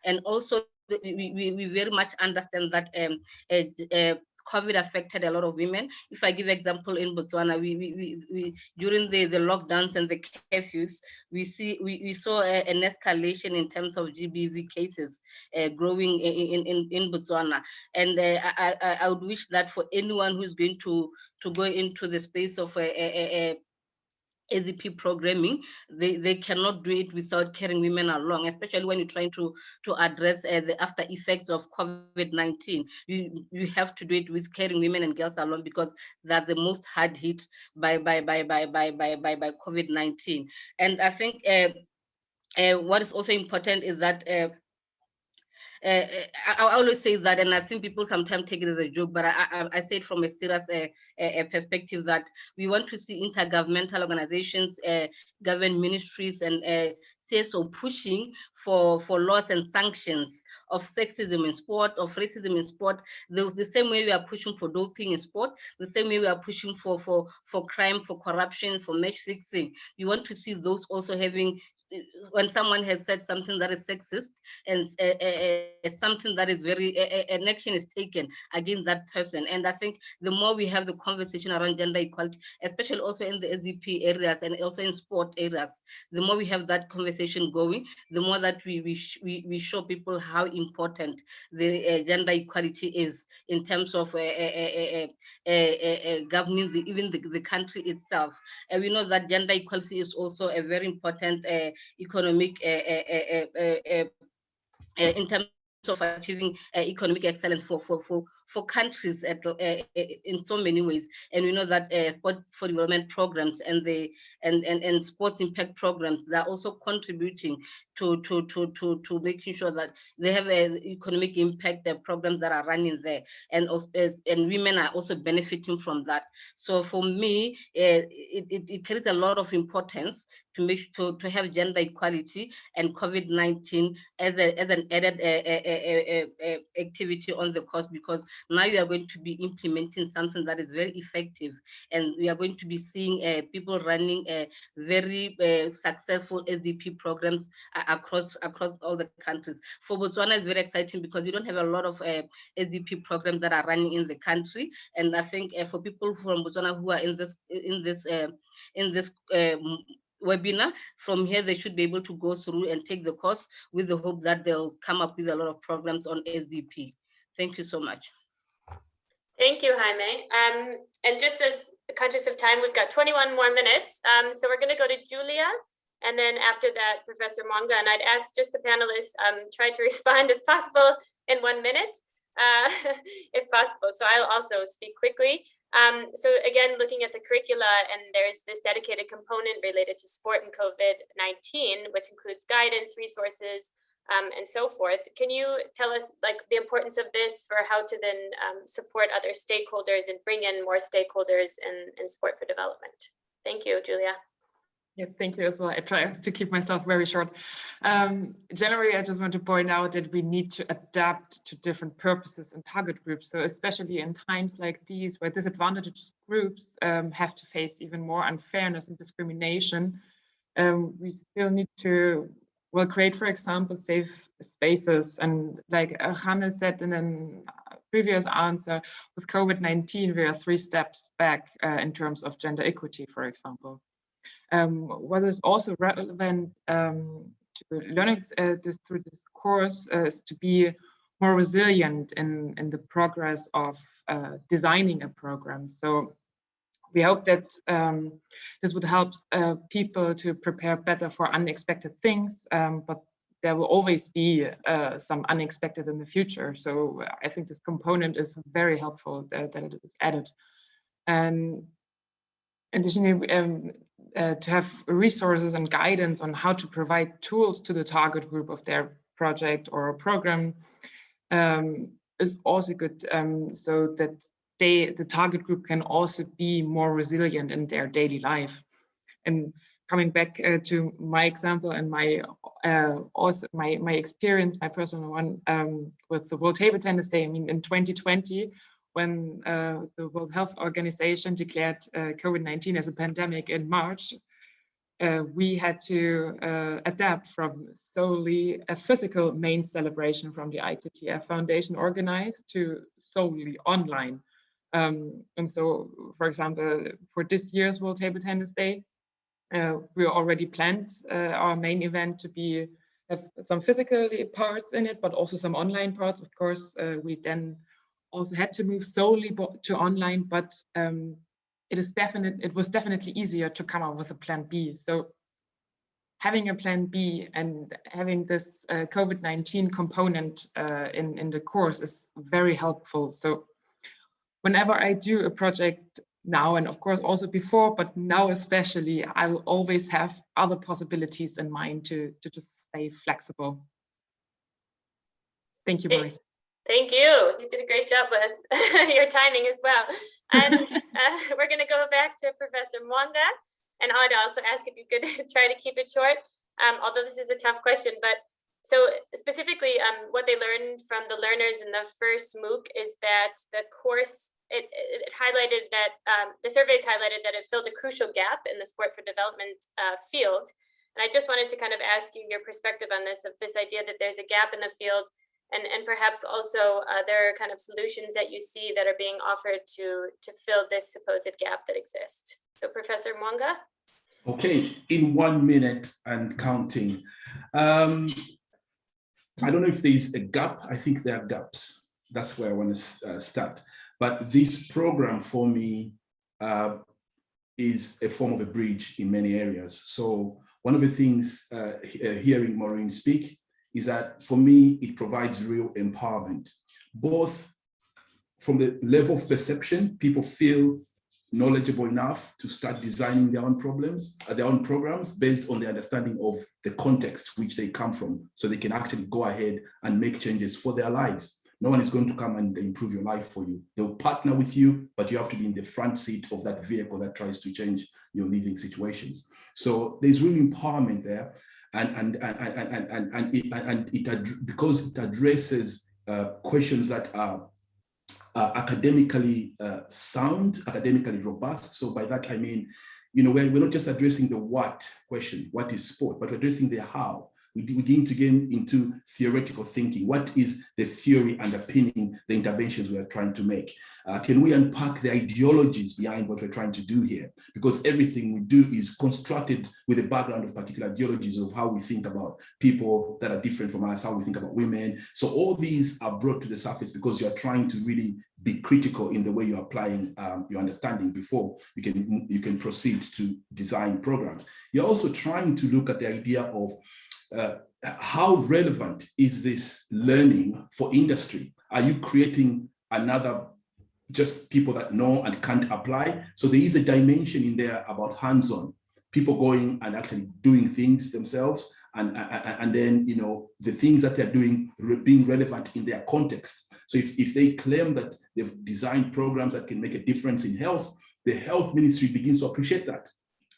And also we very much understand that COVID affected a lot of women. If I give example in Botswana, we during the lockdowns and the curfews, we saw an escalation in terms of GBV cases growing in Botswana. And I would wish that for anyone who's going to go into the space of SDP programming, they cannot do it without carrying women along, especially when you're trying to address the after effects of COVID-19. You have to do it with carrying women and girls along, because they're the most hard hit by COVID-19. And I think what is also important is that I always say that, and I think people sometimes take it as a joke, but I say it from a serious perspective, that we want to see intergovernmental organizations, government ministries, and CSO pushing for laws and sanctions of sexism in sport, of racism in sport. The same way we are pushing for doping in sport, the same way we are pushing for crime, for corruption, for match fixing. We want to see those also having, when someone has said something that is sexist, and something that is very, an action is taken against that person. And I think the more we have the conversation around gender equality, especially also in the SDP areas and also in sport areas, the more we have that conversation going, the more that we show people how important the gender equality is in terms of governing even the country itself. And we know that gender equality is also a very important economic in terms of achieving economic excellence for countries in so many ways. And we know that sport for development programs and the and sports impact programs, they're also contributing to making sure that they have an economic impact, the programs that are running there, and also, and women are also benefiting from that. So for me, it carries a lot of importance to make to have gender equality and COVID-19 as an added activity on the course, because now you are going to be implementing something that is very effective, and we are going to be seeing people running very successful SDP programs across all the countries. For Botswana, it's very exciting because we don't have a lot of SDP programs that are running in the country, and I think for people from Botswana who are in this webinar, from here they should be able to go through and take the course with the hope that they'll come up with a lot of programs on SDP. Thank you so much. Thank you, Jaime. And just as conscious of time, we've got 21 more minutes. So we're going to go to Julia, and then after that, Professor Mwaanga. And I'd ask just the panelists try to respond if possible in 1 minute, if possible. So I'll also speak quickly. So again, looking at the curricula, and there's this dedicated component related to sport and COVID-19, which includes guidance, resources, and so forth. Can you tell us like the importance of this for how to then support other stakeholders and bring in more stakeholders in sport for development? Thank you, Julia. Yeah, thank you as well. I try to keep myself very short. Generally, I just want to point out that we need to adapt to different purposes and target groups. So especially in times like these, where disadvantaged groups have to face even more unfairness and discrimination, we still need to, well, create, for example, safe spaces. And like Jaime said in a previous answer, with COVID-19, we are 3 steps back in terms of gender equity, for example. What is also relevant to learning through this course is to be more resilient in the progress of designing a program. So we hope that this would help people to prepare better for unexpected things, but there will always be some unexpected in the future. So I think this component is very helpful that it is added. And additionally, to have resources and guidance on how to provide tools to the target group of their project or program is also good, so that the target group can also be more resilient in their daily life. And coming back to my example and my experience, my personal one with the World Table Tennis Day. I mean, in 2020, when the World Health Organization declared COVID-19 as a pandemic in March, we had to adapt from solely a physical main celebration from the ITTF Foundation organized to solely online. And so, for example, for this year's World Table Tennis Day, we already planned our main event to have some physical parts in it, but also some online parts. Of course, we then also had to move solely to online, but it was definitely easier to come up with a plan B. So having a plan B and having this COVID-19 component in the course is very helpful. So whenever I do a project now, and of course also before, but now especially, I will always have other possibilities in mind to just stay flexible. Thank you, Marisa. Thank you. You did a great job with your timing as well. And we're going to go back to Professor Mwaanga. And I'd also ask if you could try to keep it short, although this is a tough question. But so specifically, what they learned from the learners in the first MOOC is that the course, it highlighted that, the surveys highlighted that it filled a crucial gap in the sport for development field. And I just wanted to kind of ask you your perspective on this, of this idea that there's a gap in the field, and perhaps also there are kind of solutions that you see that are being offered to fill this supposed gap that exists. So Professor Mwaanga. Okay, in 1 minute and counting. I don't know if there's a gap. I think there are gaps. That's where I want to start. But this program for me is a form of a bridge in many areas. So one of the things hearing Maureen speak is that for me, it provides real empowerment, both from the level of perception, people feel knowledgeable enough to start designing their own problems, their own programs based on the understanding of the context which they come from, so they can actually go ahead and make changes for their lives. No one is going to come and improve your life for you. They'll partner with you, but you have to be in the front seat of that vehicle that tries to change your living situations. So there's real empowerment there, because it addresses questions that are academically sound, academically robust. So by that I mean, you know, we're not just addressing the what question, what is sport, but we're addressing the how. We begin to get into theoretical thinking. What is the theory underpinning the interventions we are trying to make? Can we unpack the ideologies behind what we're trying to do here? Because everything we do is constructed with a background of particular ideologies of how we think about people that are different from us, how we think about women. So all these are brought to the surface because you're trying to really be critical in the way you're applying your understanding before you can proceed to design programs. You're also trying to look at the idea of how relevant is this learning for industry? Are you creating another just people that know and can't apply? So there is a dimension in there about hands-on, people going and actually doing things themselves, and then, you know, the things that they're doing being relevant in their context. So if they claim that they've designed programs that can make a difference in health, the health ministry begins to appreciate that.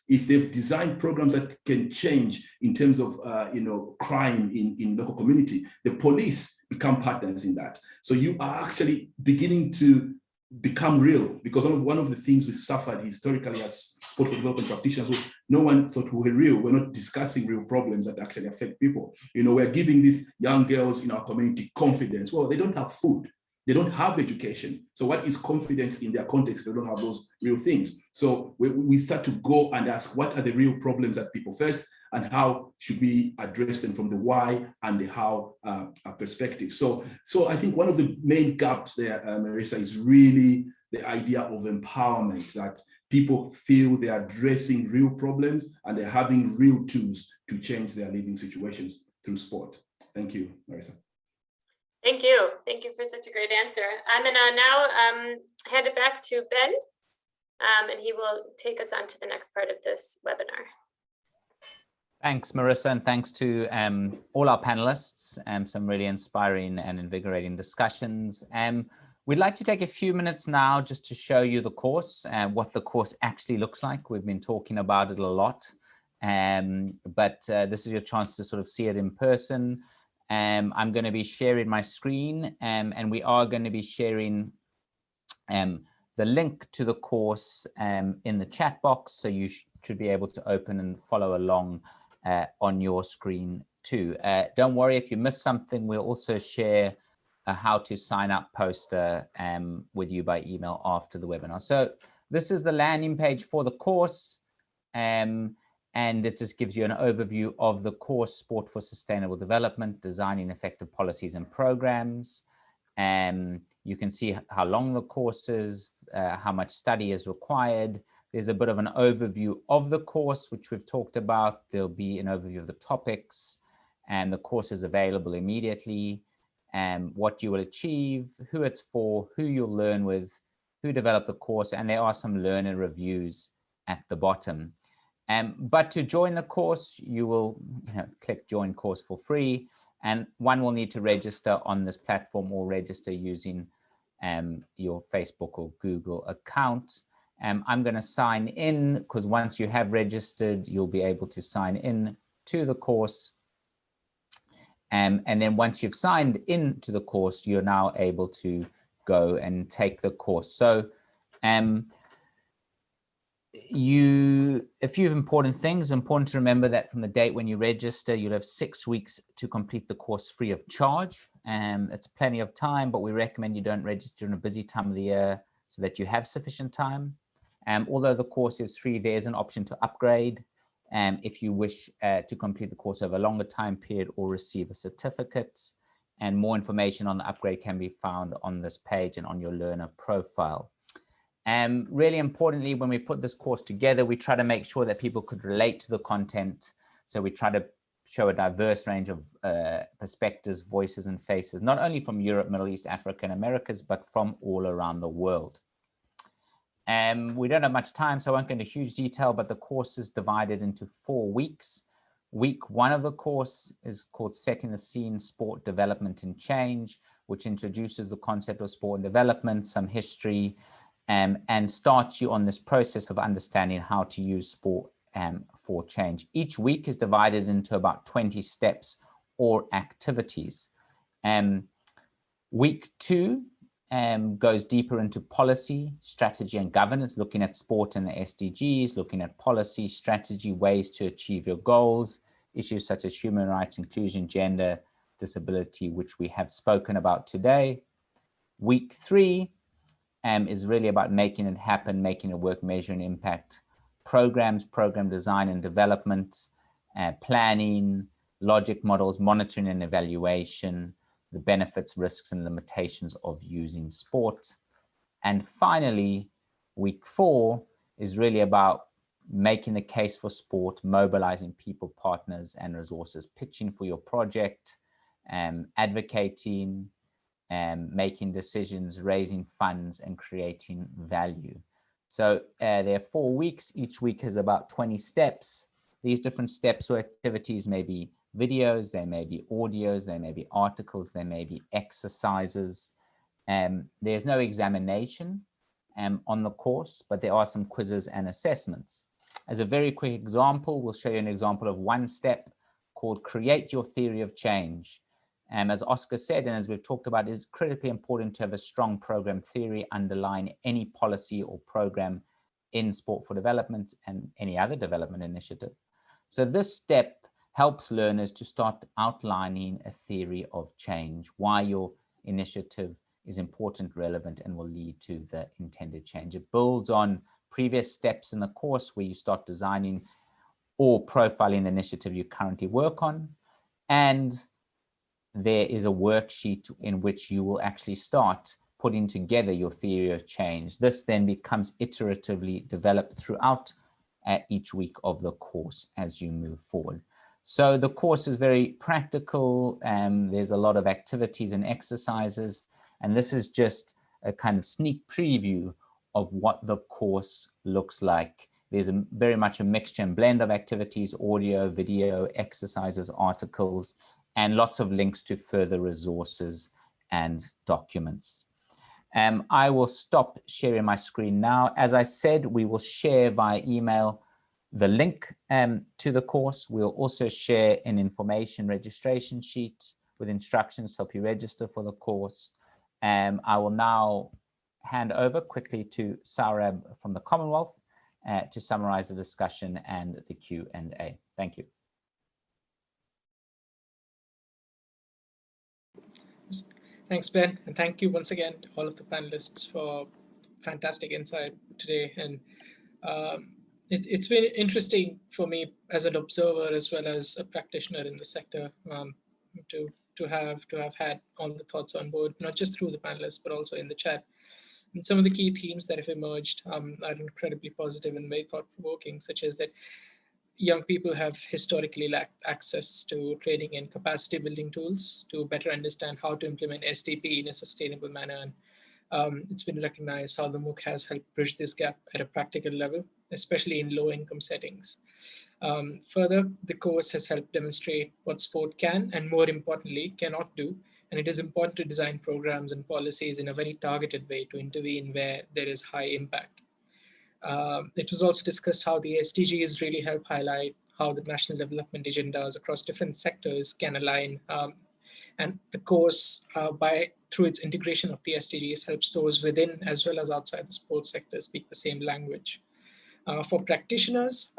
If they've designed programs that can change in terms of you know, crime in local community, the police become partners in that. So you are actually beginning to become real, because one of the things we suffered historically as sport for development practitioners was no one thought we were real. We're not discussing real problems that actually affect people. You know, we're giving these young girls in our community confidence. Well, they don't have food. They don't have education. So what is confidence in their context if they don't have those real things? So we start to go and ask, what are the real problems that people face, and how should we address them from the why and the how perspective? So I think one of the main gaps there, Marisa, is really the idea of empowerment, that people feel they're addressing real problems and they're having real tools to change their living situations through sport. Thank you, Marisa. Thank you. Thank you for such a great answer. I'm going to now hand it back to Ben, and he will take us on to the next part of this webinar. Thanks, Marisa, and thanks to all our panelists. Some really inspiring and invigorating discussions. We'd like to take a few minutes now just to show you the course, what the course actually looks like. We've been talking about it a lot, but this is your chance to sort of see it in person. I'm going to be sharing my screen, and we are going to be sharing the link to the course in the chat box, so you should be able to open and follow along on your screen too. Don't worry if you miss something, we'll also share a how to sign up poster with you by email after the webinar. So this is the landing page for the course. And it just gives you an overview of the course, Sport for Sustainable Development, Designing Effective Policies and Programs. You can see how long the course is, how much study is required. There's a bit of an overview of the course, which we've talked about. There'll be an overview of the topics, and the course is available immediately, what you will achieve, who it's for, who you'll learn with, who developed the course, and there are some learner reviews at the bottom. But to join the course, you will click join course for free, And one will need to register on this platform or register using your Facebook or Google account. I'm going to sign in because once you have registered, you'll be able to sign in to the course. And then once you've signed into the course, you're now able to go and take the course. So a few important things. Important to remember that from the date when you register, you'll have 6 weeks to complete the course free of charge. It's plenty of time, but we recommend you don't register in a busy time of the year so that you have sufficient time. Although the course is free, there's an option to upgrade if you wish to complete the course over a longer time period or receive a certificate. And more information on the upgrade can be found on this page and on your learner profile. Really importantly, when we put this course together, we try to make sure that people could relate to the content. So we try to show a diverse range of perspectives, voices, and faces, not only from Europe, Middle East, Africa, and Americas, but from all around the world. We don't have much time, so I won't go into huge detail, but the course is divided into 4 weeks. Week 1 of the course is called Setting the Scene, Sport Development and Change, which introduces the concept of sport and development, some history, and starts you on this process of understanding how to use sport for change. Each week is divided into about 20 steps or activities. Week 2 goes deeper into policy, strategy, and governance, looking at sport and the SDGs, looking at policy, strategy, ways to achieve your goals, issues such as human rights, inclusion, gender, disability, which we have spoken about today. Week 3 is really about making it happen, making it work, measuring impact, programs, program design and development, planning, logic models, monitoring and evaluation, the benefits, risks, and limitations of using sport. And finally, week 4 is really about making the case for sport, mobilizing people, partners, and resources, pitching for your project, advocating, making decisions, raising funds, and creating value. So there are 4 weeks. Each week is about 20 steps. These different steps or activities may be videos, they may be audios, they may be articles, they may be exercises. There's no examination on the course, but there are some quizzes and assessments. As a very quick example, we'll show you an example of one step called Create Your Theory of Change. As Oscar said, and as we've talked about, it's critically important to have a strong program theory underlying any policy or program in sport for development and any other development initiative. So this step helps learners to start outlining a theory of change, why your initiative is important, relevant, and will lead to the intended change. It builds on previous steps in the course where you start designing or profiling the initiative you currently work on. And there is a worksheet in which you will actually start putting together your theory of change. This then becomes iteratively developed throughout each week of the course as you move forward. So the course is very practical. There's a lot of activities and exercises, and this is just a kind of sneak preview of what the course looks like. There's very much a mixture and blend of activities, audio, video, exercises, articles, and lots of links to further resources and documents. I will stop sharing my screen now. As I said, we will share via email the link to the course. We'll also share an information registration sheet with instructions to help you register for the course. I will now hand over quickly to Saurabh from the Commonwealth to summarize the discussion and the Q&A. Thank you. Thanks, Ben, and thank you once again to all of the panelists for fantastic insight today. And it's been interesting for me as an observer as well as a practitioner in the sector to have had all the thoughts on board, not just through the panelists but also in the chat. And some of the key themes that have emerged are incredibly positive and very thought-provoking, such as that young people have historically lacked access to training and capacity building tools to better understand how to implement SDP in a sustainable manner. And it's been recognized how the MOOC has helped bridge this gap at a practical level, especially in low-income settings. Further, the course has helped demonstrate what sport can and, more importantly, cannot do. And it is important to design programs and policies in a very targeted way to intervene where there is high impact. It was also discussed how the SDGs really help highlight how the national development agendas across different sectors can align. And the course, through its integration of the SDGs, helps those within as well as outside the sports sector speak the same language. For practitioners,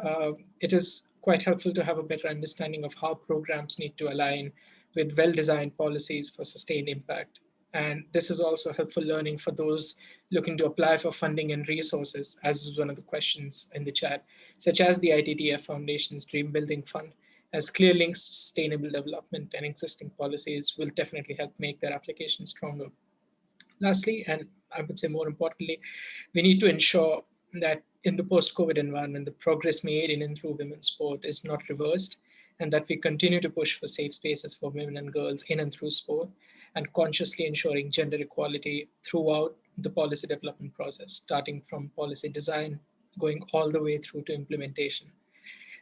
it is quite helpful to have a better understanding of how programs need to align with well-designed policies for sustained impact. And this is also helpful learning for those looking to apply for funding and resources, as was one of the questions in the chat, such as the ITTF Foundation's Dream Building Fund, as clear links to sustainable development and existing policies will definitely help make their application stronger. Lastly, and I would say more importantly, we need to ensure that in the post-COVID environment, the progress made in and through women's sport is not reversed, and that we continue to push for safe spaces for women and girls in and through sport, and consciously ensuring gender equality throughout the policy development process, starting from policy design, going all the way through to implementation.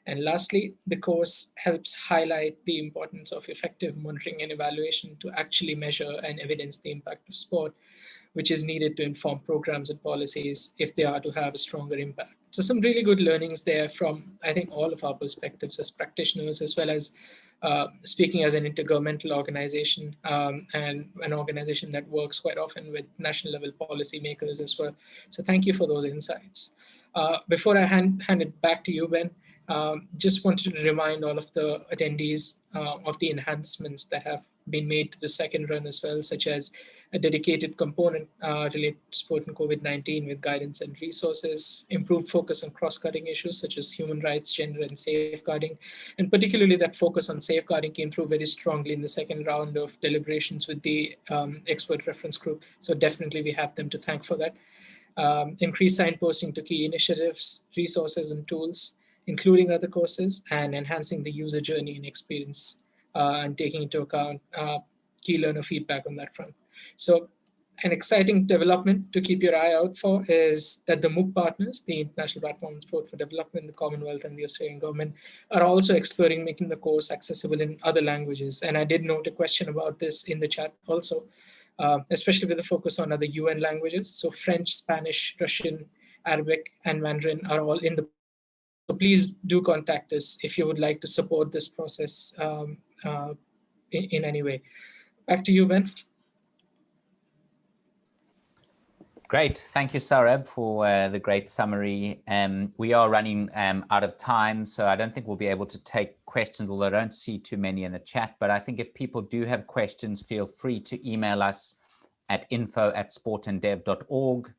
And lastly, the course helps highlight the importance of effective monitoring and evaluation to actually measure and evidence the impact of sport, which is needed to inform programs and policies if they are to have a stronger impact. So some really good learnings there from, I think, all of our perspectives as practitioners, as well as speaking as an intergovernmental organization and an organization that works quite often with national level policymakers as well. So thank you for those insights. Before I hand it back to you, Ben, just wanted to remind all of the attendees of the enhancements that have been made to the second run as well, such as a dedicated component related to sport and COVID-19 with guidance and resources, improved focus on cross-cutting issues such as human rights, gender, and safeguarding. And particularly that focus on safeguarding came through very strongly in the second round of deliberations with the expert reference group. So definitely we have them to thank for that. Increased signposting to key initiatives, resources, and tools, including other courses, and enhancing the user journey and experience and taking into account key learner feedback on that front. So an exciting development to keep your eye out for is that the MOOC partners, the International Platform on Sport for Development, the Commonwealth, and the Australian government are also exploring making the course accessible in other languages. And I did note a question about this in the chat also, especially with the focus on other UN languages. So French, Spanish, Russian, Arabic, and Mandarin are all in the. So please do contact us if you would like to support this process in any way. Back to you, Ben. Great. Thank you, Saurabh, for the great summary. We are running out of time, so I don't think we'll be able to take questions, although I don't see too many in the chat. But I think if people do have questions, feel free to email us at info@sportanddev.org.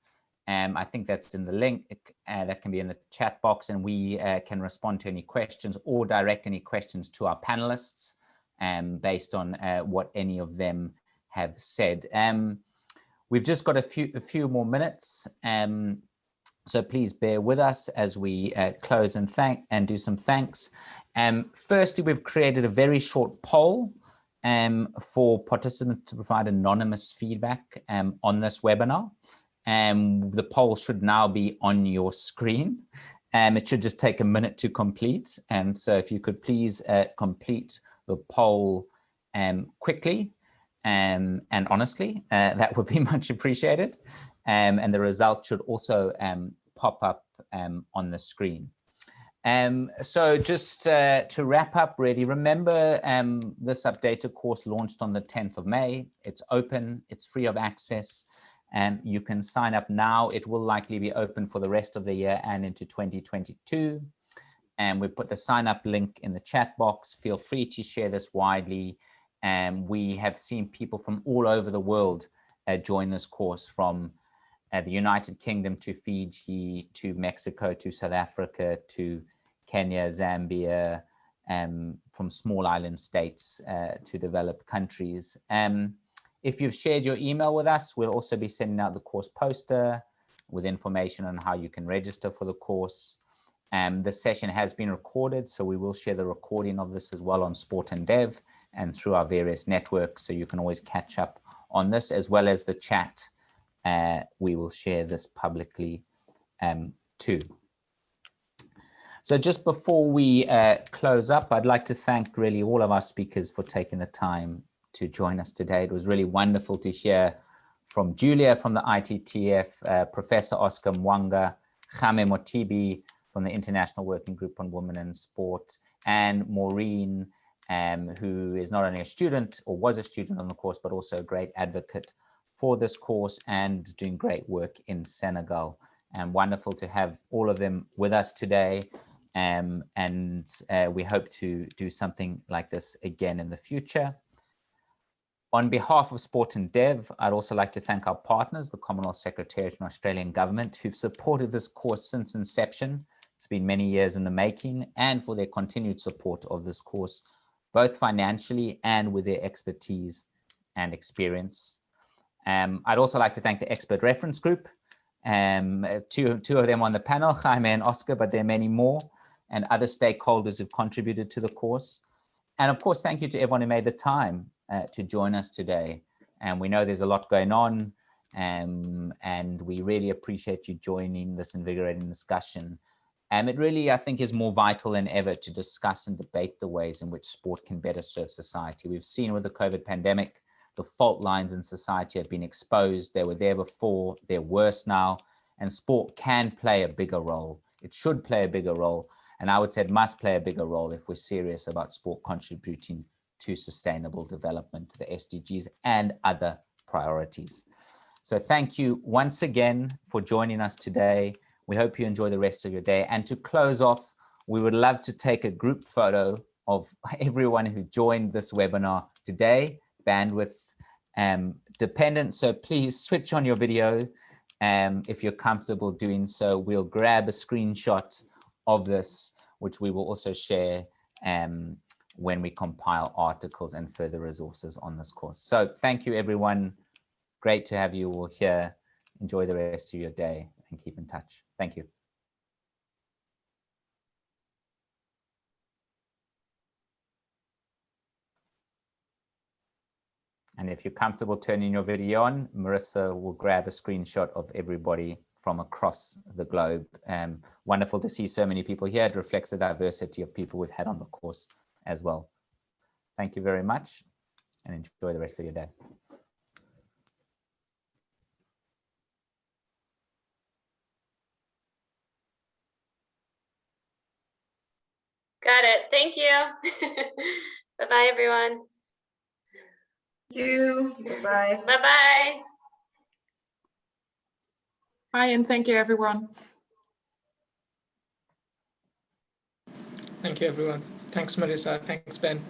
I think that's in the link. That can be in the chat box, and we can respond to any questions or direct any questions to our panelists based on what any of them have said. We've just got a few more minutes, so please bear with us as we close and do some thanks. Firstly, we've created a very short poll for participants to provide anonymous feedback on this webinar. The poll should now be on your screen. It should just take a minute to complete. So if you could please complete the poll quickly and honestly, that would be much appreciated. And the result should also pop up on the screen. So just to wrap up, really, remember this updated course launched on the 10th of May. It's open, it's free of access. You can sign up now. It will likely be open for the rest of the year and into 2022. And we put the sign up link in the chat box. Feel free to share this widely. We have seen people from all over the world join this course, from the United Kingdom to Fiji, to Mexico, to South Africa, to Kenya, Zambia, from small island states to developed countries. If you've shared your email with us, we'll also be sending out the course poster with information on how you can register for the course. The session has been recorded, so we will share the recording of this as well on Sport and Dev and through our various networks, so you can always catch up on this, as well as the chat. We will share this publicly too. So just before we close up, I'd like to thank really all of our speakers for taking the time to join us today. It was really wonderful to hear from Julia from the ITTF, Professor Oscar Mwaanga, Jaime Mothibi from the International Working Group on Women in Sport, and Maureen, who is not only a student or was a student on the course, but also a great advocate for this course and doing great work in Senegal. And wonderful to have all of them with us today. And we hope to do something like this again in the future. On behalf of Sport and Dev, I'd also like to thank our partners, the Commonwealth Secretariat and Australian Government, who've supported this course since inception. It's been many years in the making, and for their continued support of this course, both financially and with their expertise and experience. I'd also like to thank the Expert Reference Group, two of them on the panel, Jaime and Oscar, but there are many more, and other stakeholders who've contributed to the course. And of course, thank you to everyone who made the time to join us today. And we know there's a lot going on, and we really appreciate you joining this invigorating discussion. And it really, I think, is more vital than ever to discuss and debate the ways in which sport can better serve society. We've seen with the COVID pandemic, the fault lines in society have been exposed. They were there before, they're worse now, and sport can play a bigger role. It should play a bigger role, and I would say it must play a bigger role if we're serious about sport contributing to sustainable development, the SDGs, and other priorities. So thank you once again for joining us today. We hope you enjoy the rest of your day. And to close off, we would love to take a group photo of everyone who joined this webinar today. Bandwidth dependent, so please switch on your video if you're comfortable doing so. We'll grab a screenshot of this, which we will also share when we compile articles and further resources on this course. So thank you, everyone. Great to have you all here. Enjoy the rest of your day and keep in touch. Thank you. And if you're comfortable turning your video on, Marisa will grab a screenshot of everybody from across the globe. Wonderful to see so many people here. It reflects the diversity of people we've had on the course as well. Thank you very much and enjoy the rest of your day. Got it. Thank you. Bye-bye, everyone. Thank you. Bye-bye. Bye-bye. Bye, and thank you, everyone. Thank you, everyone. Thanks, Marisa. Thanks, Ben.